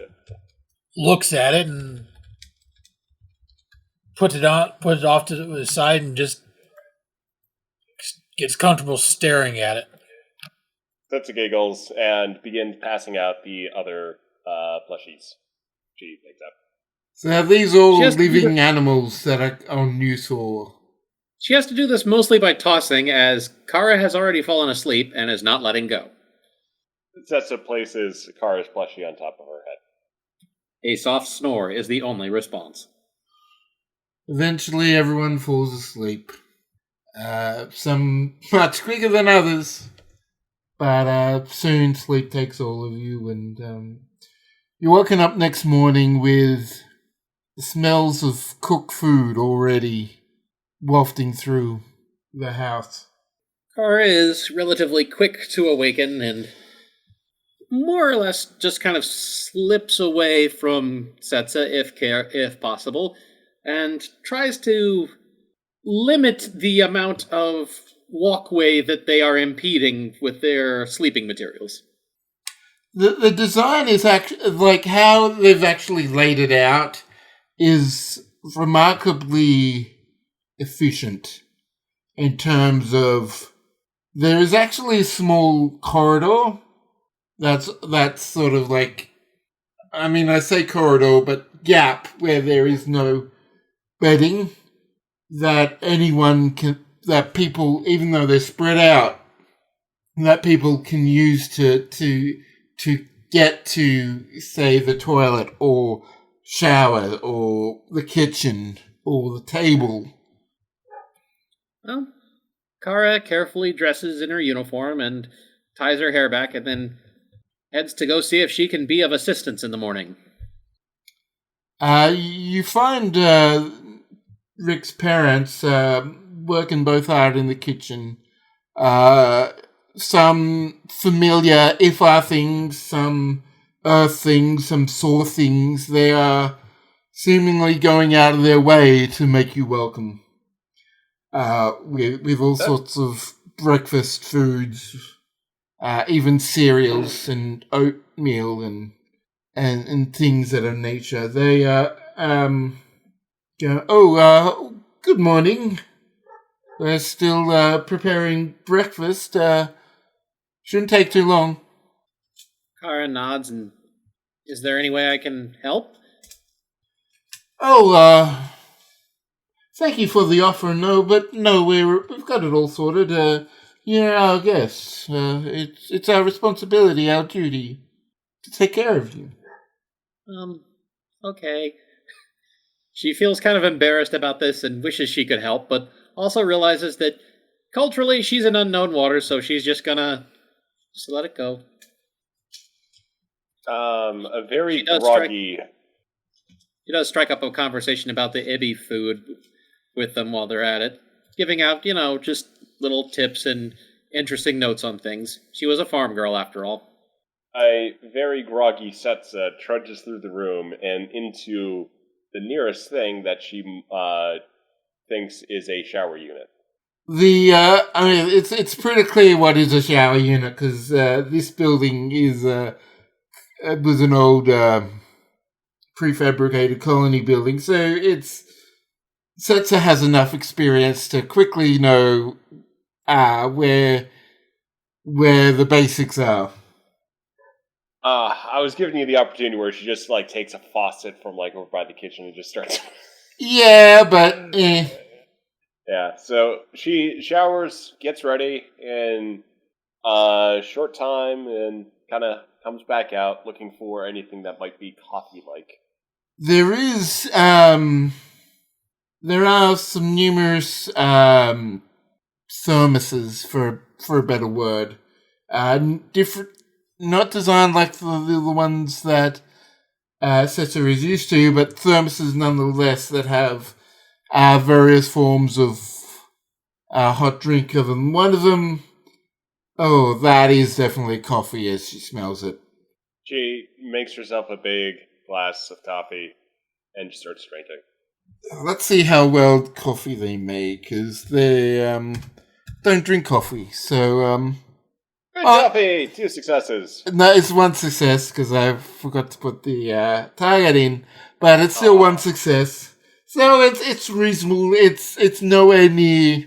looks at it and puts it off to the side and just gets comfortable staring at it. Setsa giggles and begins passing out the other plushies she picks up. So are these all living animals that are on New Saure? She has to do this mostly by tossing, as Kara has already fallen asleep and is not letting go. Setsa places Kara's plushie on top of her head. A soft snore is the only response. Eventually everyone falls asleep. Some much quicker than others. But soon sleep takes all of you, and you're woken up next morning with the smells of cooked food already wafting through the house. Kara is relatively quick to awaken and more or less just kind of slips away from Setsa if possible, and tries to limit the amount of walkway that they are impeding with their sleeping materials. The design is actually, like, how they've actually laid it out is remarkably efficient in terms of there is actually a small corridor that's sort of like, I mean, I say corridor, but gap where there is no bedding that anyone can, that people, even though they're spread out, that people can use to get to, say, the toilet or shower or the kitchen or the table. Well, Kara carefully dresses in her uniform and ties her hair back and then heads to go see if she can be of assistance in the morning. You find Rick's parents working both hard in the kitchen. Some familiar Ifar things, some earth things, some saw things. They are seemingly going out of their way to make you welcome. With all sorts of breakfast foods, even cereals and oatmeal and things that are nature. They go, good morning. We're still preparing breakfast. Shouldn't take too long. Kara nods and, is there any way I can help? Thank you for the offer, but we've got it all sorted. You're our guests. It's our responsibility, our duty, to take care of you. Okay. She feels kind of embarrassed about this and wishes she could help, but also realizes that culturally she's in unknown waters, so she's just gonna let it go. A very She does groggy. She does strike up a conversation about the Ibby food with them while they're at it, giving out, just little tips and interesting notes on things. She was a farm girl, after all. A very groggy Setsa trudges through the room and into the nearest thing that she thinks is a shower unit. It's pretty clear what is a shower unit because this building was an old prefabricated colony building, so Setsa has enough experience to quickly know where the basics are. I was giving you the opportunity where she just takes a faucet from over by the kitchen and just starts. Yeah, but Yeah, so she showers, gets ready in a short time, and kind of comes back out looking for anything that might be coffee-like. There are some numerous thermoses, for a better word, different, not designed like the ones that Setsa is used to, but thermoses nonetheless that have various forms of hot drink of them. One of them, that is definitely coffee as she smells it. She makes herself a big glass of coffee and starts drinking. Let's see how well coffee they make, because they don't drink coffee. So, Good coffee! 2 successes. No, it's 1 success, because I forgot to put the target in, but it's still 1 success. So it's reasonable. It's nowhere near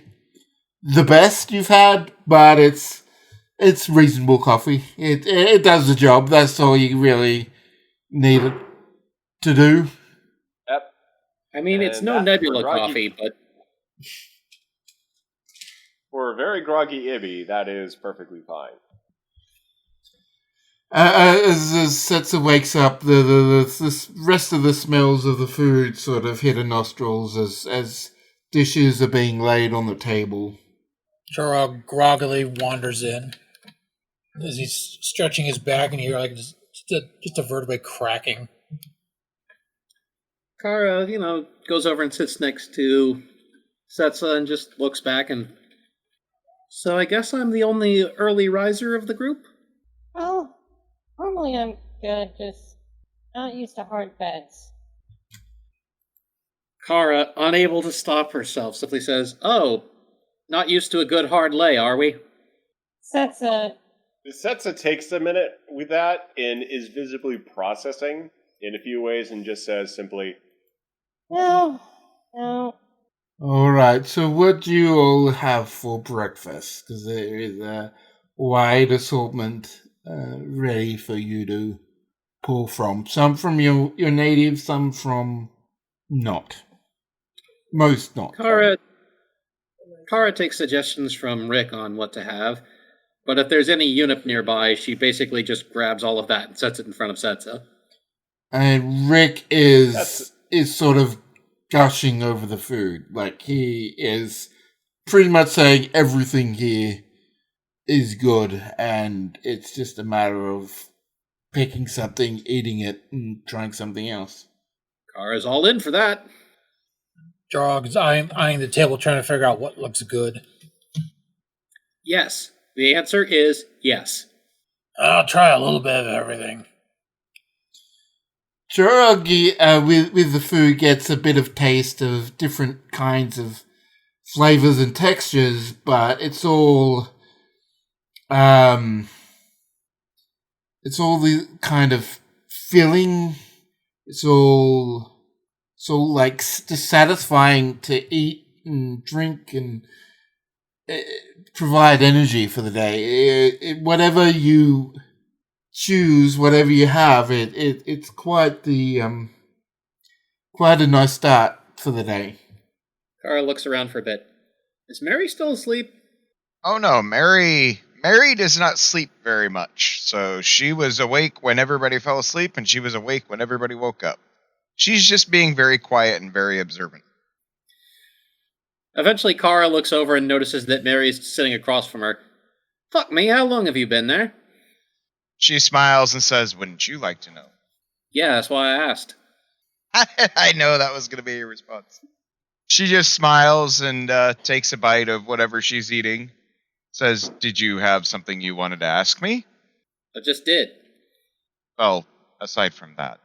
the best you've had, but it's reasonable coffee. It does the job. That's all you really need it to do. Yep. I mean, it's no Nebula coffee, but for a very groggy Ibby, that is perfectly fine. As Setsa wakes up, the rest of the smells of the food sort of hit her nostrils as dishes are being laid on the table. Chorog groggily wanders in as he's stretching his back, and you hear just a vertebrae cracking. Kara, goes over and sits next to Setsa and just looks back and... So I guess I'm the only early riser of the group? Oh, Normally I'm good, just not used to hard beds. Kara, unable to stop herself, simply says, "Oh, not used to a good hard lay, are we?" Setsa, Setsa takes a minute with that and is visibly processing in a few ways and just says simply, no. Alright, so what do you all have for breakfast? Because there is a wide assortment ready for you to pull from. Some from your native, some from not. Most not. Kara takes suggestions from Rick on what to have, but if there's any UNIP nearby, she basically just grabs all of that and sets it in front of Setsa. And Rick is sort of gushing over the food. Like, he is pretty much saying everything here is good, and it's just a matter of picking something, eating it, and trying something else. Kara's all in for that. Drog's eyeing the table, trying to figure out what looks good. Yes. The answer is yes. I'll try a little bit of everything. Chiragi, with the food, gets a bit of taste of different kinds of flavors and textures, but it's all the kind of filling. It's all like just satisfying to eat and drink and provide energy for the day. Whatever you choose, whatever you have, it's quite a nice start for the day. Kara looks around for a bit. Is Mary still asleep? Oh no, Mary does not sleep very much. So she was awake when everybody fell asleep, and she was awake when everybody woke up. She's just being very quiet and very observant. Eventually, Kara looks over and notices that Mary's sitting across from her. Fuck me, how long have you been there? She smiles and says, "Wouldn't you like to know?" Yeah, that's why I asked. I know that was going to be your response. She just smiles and takes a bite of whatever she's eating. Says, "Did you have something you wanted to ask me?" I just did. Well, aside from that,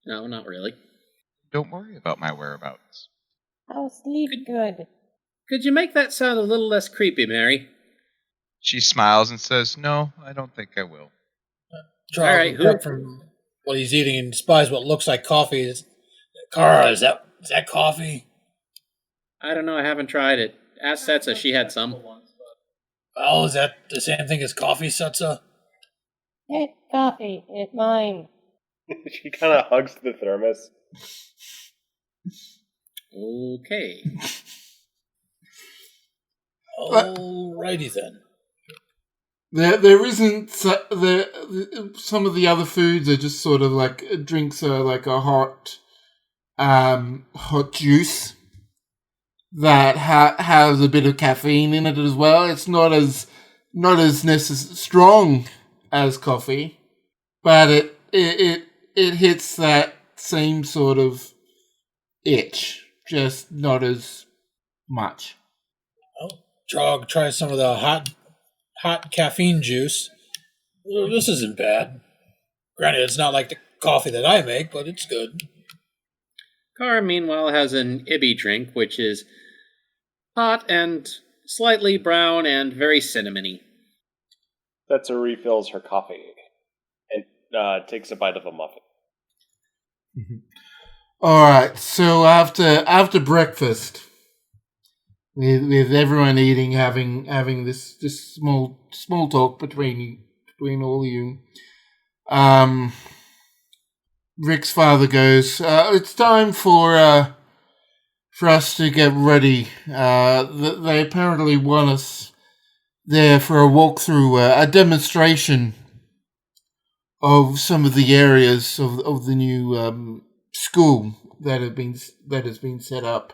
No, not really. don't worry about my whereabouts. I'll sleep good. Could you make that sound a little less creepy, Mary? She smiles and says, "No, I don't think I will." Drog, All right, apart from what he's eating and spies what looks like coffee. Kara, is that coffee? I don't know, I haven't tried it. Ask Setsa, she had some. Oh, is that the same thing as coffee, Setsa? It's coffee. It's mine. she kind of hugs the thermos. Okay. Alrighty then. There isn't some of the other foods are just sort of like drinks are like a hot juice that has a bit of caffeine in it as well. It's not as strong as coffee, but it hits that same sort of itch, just not as much. Well, Drog tries some of the hot caffeine juice. Well, this isn't bad. Granted, it's not like the coffee that I make, but it's good. Kara, meanwhile, has an Ibby drink, which is hot and slightly brown and very cinnamony. Setsa refills her coffee and takes a bite of a muffin. Mm-hmm. All right, so after breakfast, with everyone eating, having this small talk between all of you, Rick's father goes, "It's time for us to get ready. They apparently want us there for a walkthrough, a demonstration of some of the areas of the new school that has been set up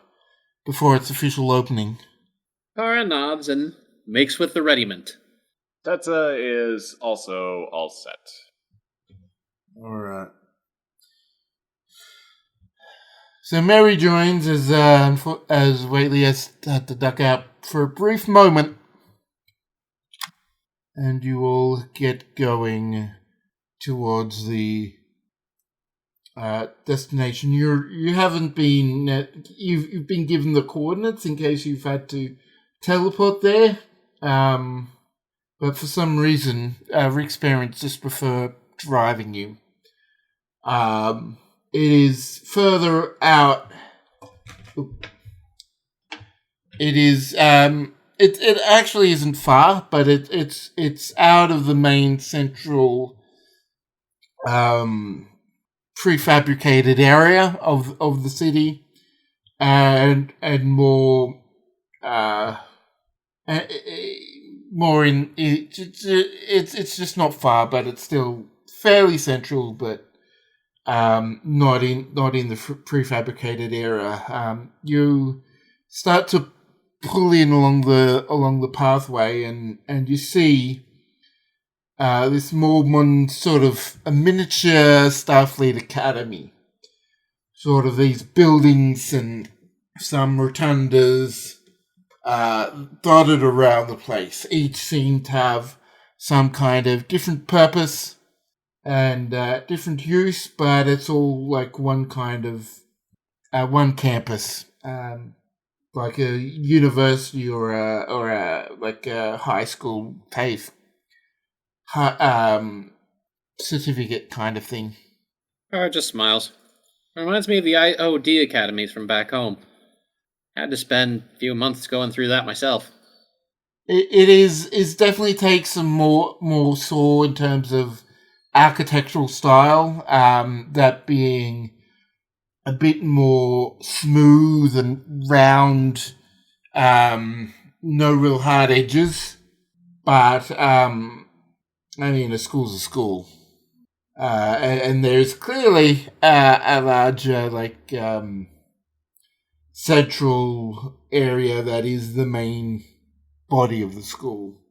before its official opening." Kara nods and makes with the readiment. Setsa is also all set. All right. So Mary joins as Waitley has had to duck out for a brief moment, and you all get going towards the destination. You haven't been. You've been given the coordinates in case you've had to teleport there. But for some reason, Rick's parents just prefer driving you. It is further out. It is. It actually isn't far, but it's out of the main central prefabricated area of the city, and more more in it's just not far, but it's still fairly central, but not in the prefabricated area. You start to pull in along the pathway, and you see this more modern sort of a miniature Starfleet Academy. Sort of these buildings and some rotundas dotted around the place. Each seem to have some kind of different purpose and different use, but it's all like one kind of one campus, like a university or a high school TAFE certificate kind of thing. Kara just smiles. Reminds me of the IOD academies from back home. Had to spend a few months going through that myself. It definitely takes some more saw in terms of architectural style, that being a bit more smooth and round, no real hard edges, but I mean, a school's a school. And there's clearly a larger, central area that is the main body of the school.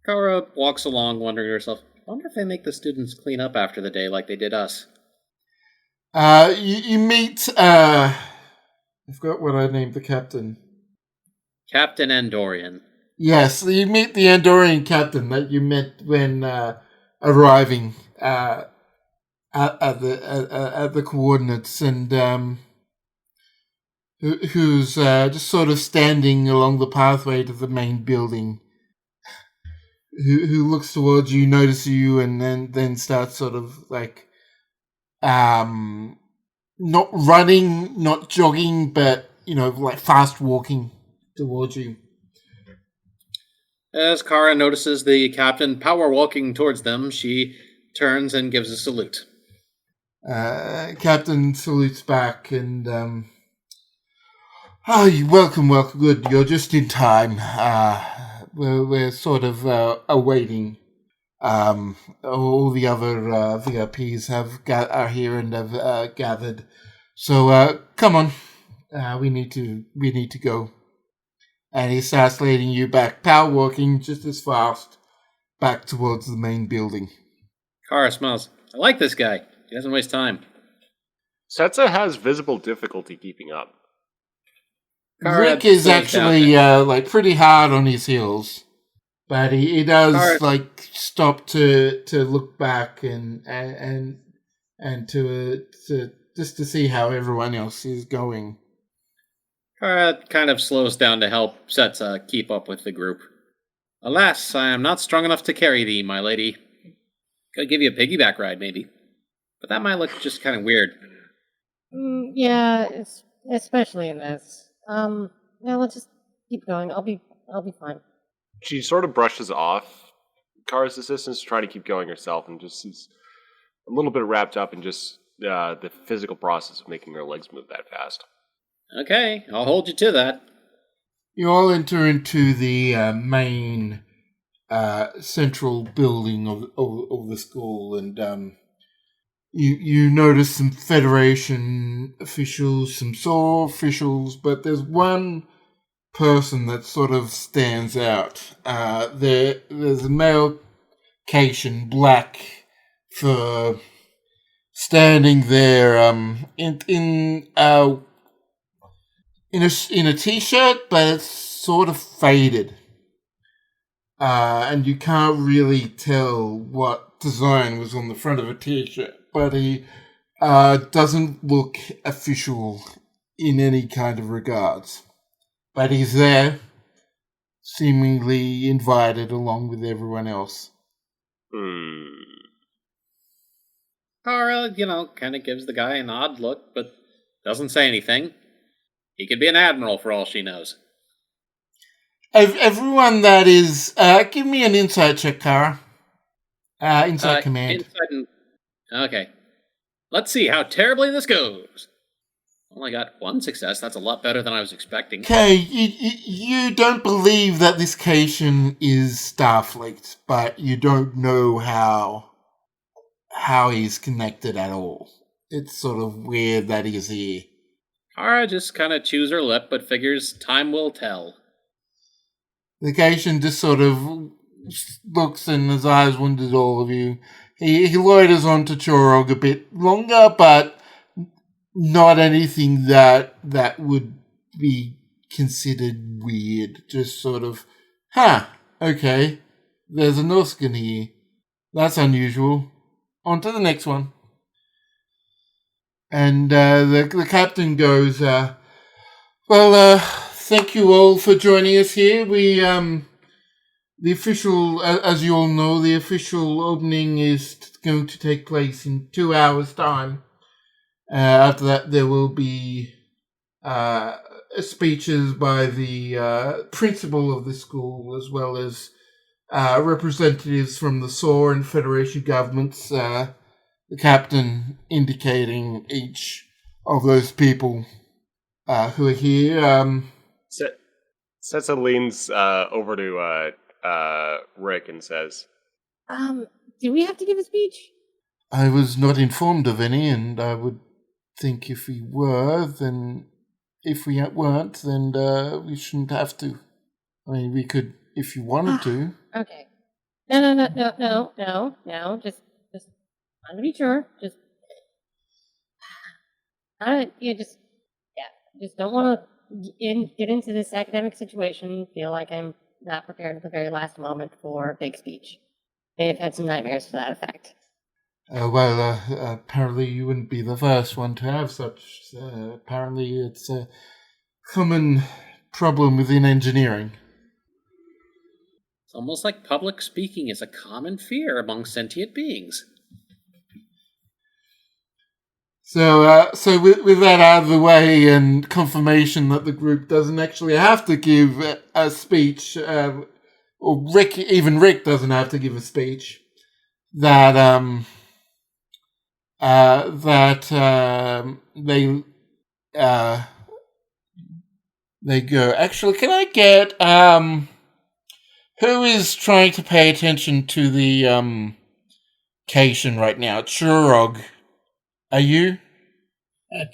Kara walks along, wondering to herself, I wonder if they make the students clean up after the day like they did us. You meet, I forgot what I named the captain. Captain Andorian. Yes, you meet the Andorian captain that you met when arriving at the coordinates, and who's just sort of standing along the pathway to the main building. Who looks towards you, notices you, and then starts sort of like not running, not jogging, but like fast walking towards you. As Kara notices the captain power walking towards them, she turns and gives a salute. Captain salutes back and, welcome, good, you're just in time. We're sort of awaiting. All the other VIPs are here and have gathered. So come on, we need to go. And he starts leading you back, power walking just as fast, back towards the main building. Kara smiles. I like this guy. He doesn't waste time. Setsa has visible difficulty keeping up. Kara Rick is slows down. actually pretty hard on his heels, but he does Kara- stop to look back and to just to see how everyone else is going. Kara kind of slows down to help Setsa keep up with the group. Alas, I am not strong enough to carry thee, my lady. Could give you a piggyback ride, maybe. But that might look just kind of weird. Yeah, especially in this. Yeah, let's just keep going. I'll be fine. She sort of brushes off Kara's assistance to try to keep going herself, and just is a little bit wrapped up in just the physical process of making her legs move that fast. Okay, I'll hold you to that. You all enter into the main central building of the school, and you notice some Federation officials, some Saure officials, but there's one person that sort of stands out. There's a male Cation, black fur, standing there in a t-shirt, but it's sort of faded, and you can't really tell what design was on the front of a t-shirt, but he doesn't look official in any kind of regards. But he's there, seemingly invited along with everyone else. Kara, kind of gives the guy an odd look, but doesn't say anything. He could be an admiral for all she knows. Everyone that is... give me an insight check, Kara. Insight command. Okay. Let's see how terribly this goes. Only got one success. That's a lot better than I was expecting. Okay, you don't believe that this Cation is Starfleet, but you don't know how he's connected at all. It's sort of weird that he's here. Kara just kind of chews her lip, but figures time will tell. The Cation just sort of looks and his eyes wander at all of you. He loiters on to Chorog a bit longer, but not anything that would be considered weird. Just sort of, okay, there's a Norscan here. That's unusual. On to the next one. And the captain goes, thank you all for joining us here. We, the official, as you all know, the official opening is going to take place in 2 hours' time. After that, there will be speeches by the principal of the school, as well as representatives from the Saure and Federation governments, the captain indicating each of those people who are here. Setsa leans over to Rick and says, do we have to give a speech? I was not informed of any, and I would think if we were, then if we weren't, then we shouldn't have to. I mean, we could if you wanted to. Okay. No. Just want to be sure. Just don't want to get into this academic situation. Feel like I'm not prepared at the very last moment for a big speech. They've had some nightmares to that effect. Apparently you wouldn't be the first one to have such. Apparently it's a common problem within engineering. It's almost like public speaking is a common fear among sentient beings. So with that out of the way and confirmation that the group doesn't actually have to give a speech, or Rick doesn't have to give a speech, that they go. Actually, can I get who is trying to pay attention to the Cation right now? Churog, are you?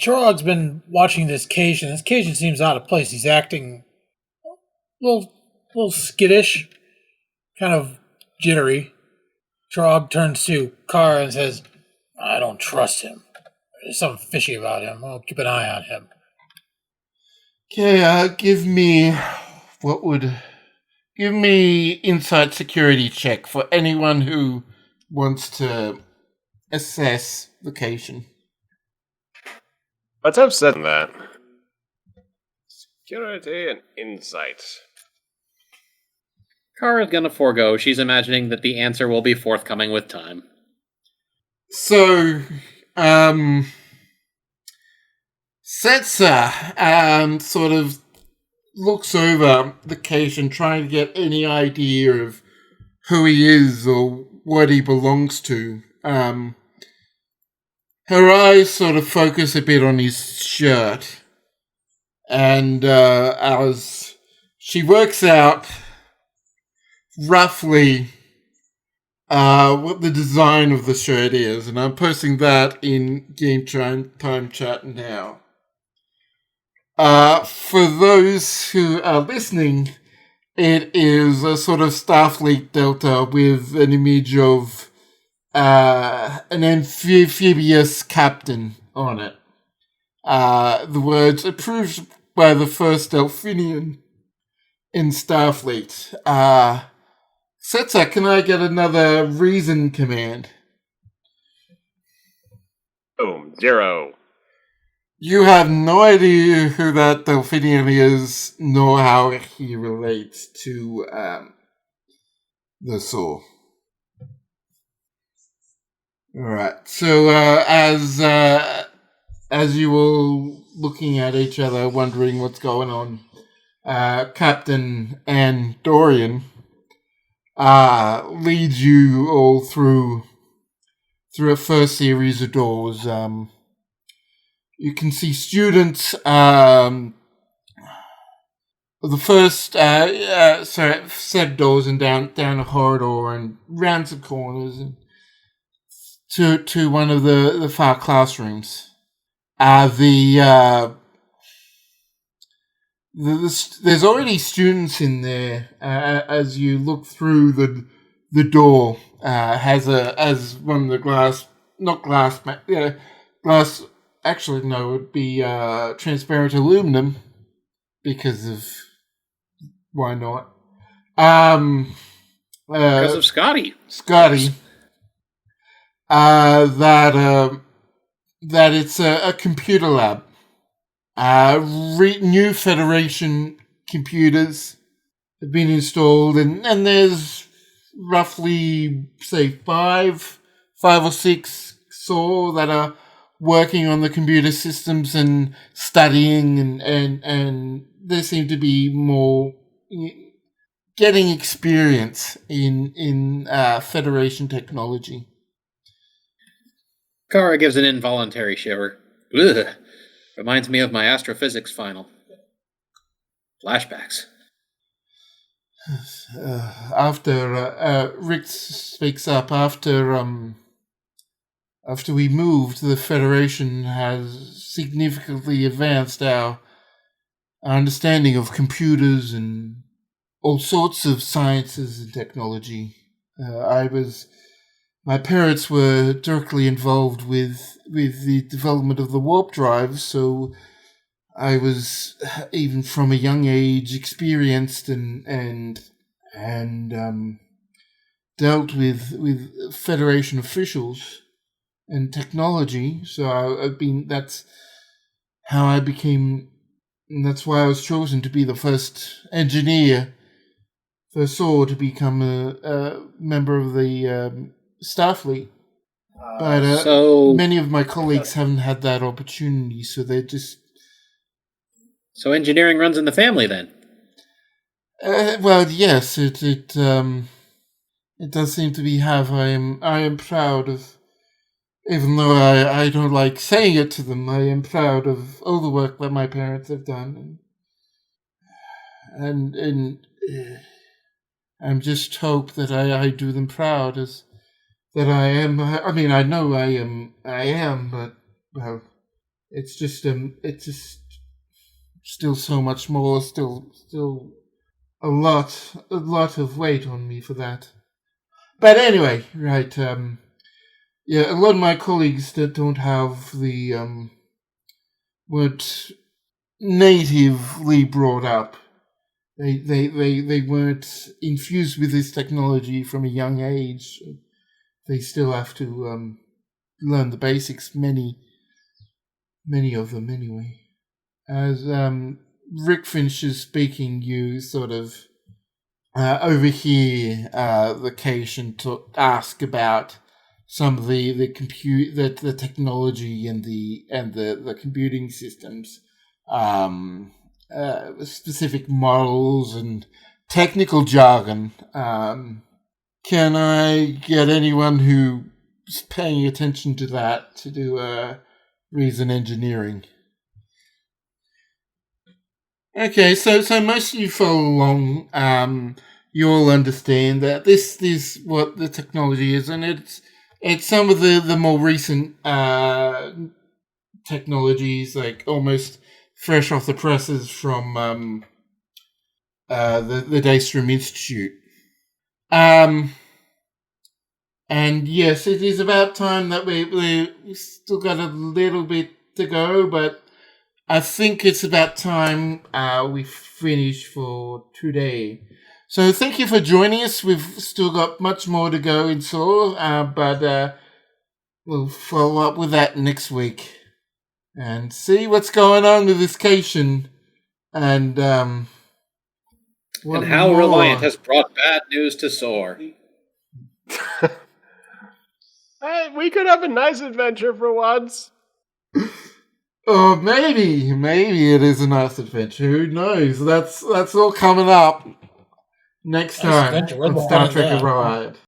Chorog's been watching this Cation. This Cation seems out of place. He's acting a little skittish, kind of jittery. Chorog turns to Kara and says, I don't trust him. There's something fishy about him. I'll keep an eye on him. Okay, give me insight security check for anyone who wants to assess the Cation. let's have said that. Security and insight. Kara's gonna forego. She's imagining that the answer will be forthcoming with time. So, Setsa sort of looks over the Cation, trying to get any idea of who he is or what he belongs to. Her eyes sort of focus a bit on his shirt, and as she works out roughly what the design of the shirt is, and I'm posting that in Game Time Chat now. For those who are listening, it is a sort of Starfleet Delta with an image of an amphibious captain on it. The words approved by the first Delphinian in Starfleet. Setzer, can I get another reason command? Boom. 0. You have no idea who that Delphinium is, nor how he relates to the Saure. Alright, so as you all looking at each other, wondering what's going on, Captain and Dorian leads you all through a first series of doors. You can see students. The first set doors and down a corridor and round some corners and to one of the far classrooms. There's already students in there. As you look through the door, has one of the glass, not glass, glass. Actually, no, it would be transparent aluminum because of why not? Because of Scotty. Scotty. That it's a computer lab. New Federation computers have been installed, and there's roughly, say, five or six Saure that are working on the computer systems and studying, and there seem to be more getting experience in Federation technology. Kara gives an involuntary shiver. Ugh. Reminds me of my astrophysics final. Flashbacks. After Rick speaks up, after we moved, the Federation has significantly advanced our understanding of computers and all sorts of sciences and technology. My parents were directly involved with the development of the warp drive, so I was, even from a young age, experienced and dealt with Federation officials and technology. So that's how I became, and that's why I was chosen to be the first engineer for Saure to become a member of the Starfleet. But so many of my colleagues haven't had that opportunity, so they're just... So engineering runs in the family, then? Well, yes, it does seem to be have. I am proud of, even though I don't like saying it to them, I am proud of all the work that my parents have done, and I'm just hope that I do them proud as that I am. I mean, I know I am, but well, it's just still so much more, still a lot of weight on me for that. But anyway, right, yeah, a lot of my colleagues that don't have the, weren't natively brought up. They weren't infused with this technology from a young age. They still have to, learn the basics, many of them anyway. As, Rick finishes speaking, you sort of overhear the Cation ask about some of the technology and the computing systems, specific models and technical jargon. Can I get anyone who's paying attention to that to do reason engineering? Okay, so most of you follow along. You all understand that this is what the technology is, and it's some of the more recent technologies, like almost fresh off the presses from the Daystrom Institute. And yes, it is about time that we still got a little bit to go, but I think it's about time we finish for today. So thank you for joining us. We've still got much more to go in Saure, but we'll follow up with that next week and see what's going on with this Cation and and how Reliant has brought bad news to Saure. Hey, we could have a nice adventure for once. Oh, maybe it is a nice adventure. Who knows? That's all coming up next Nice time adventure. Where's on the Star fun in Trek that? Reliant.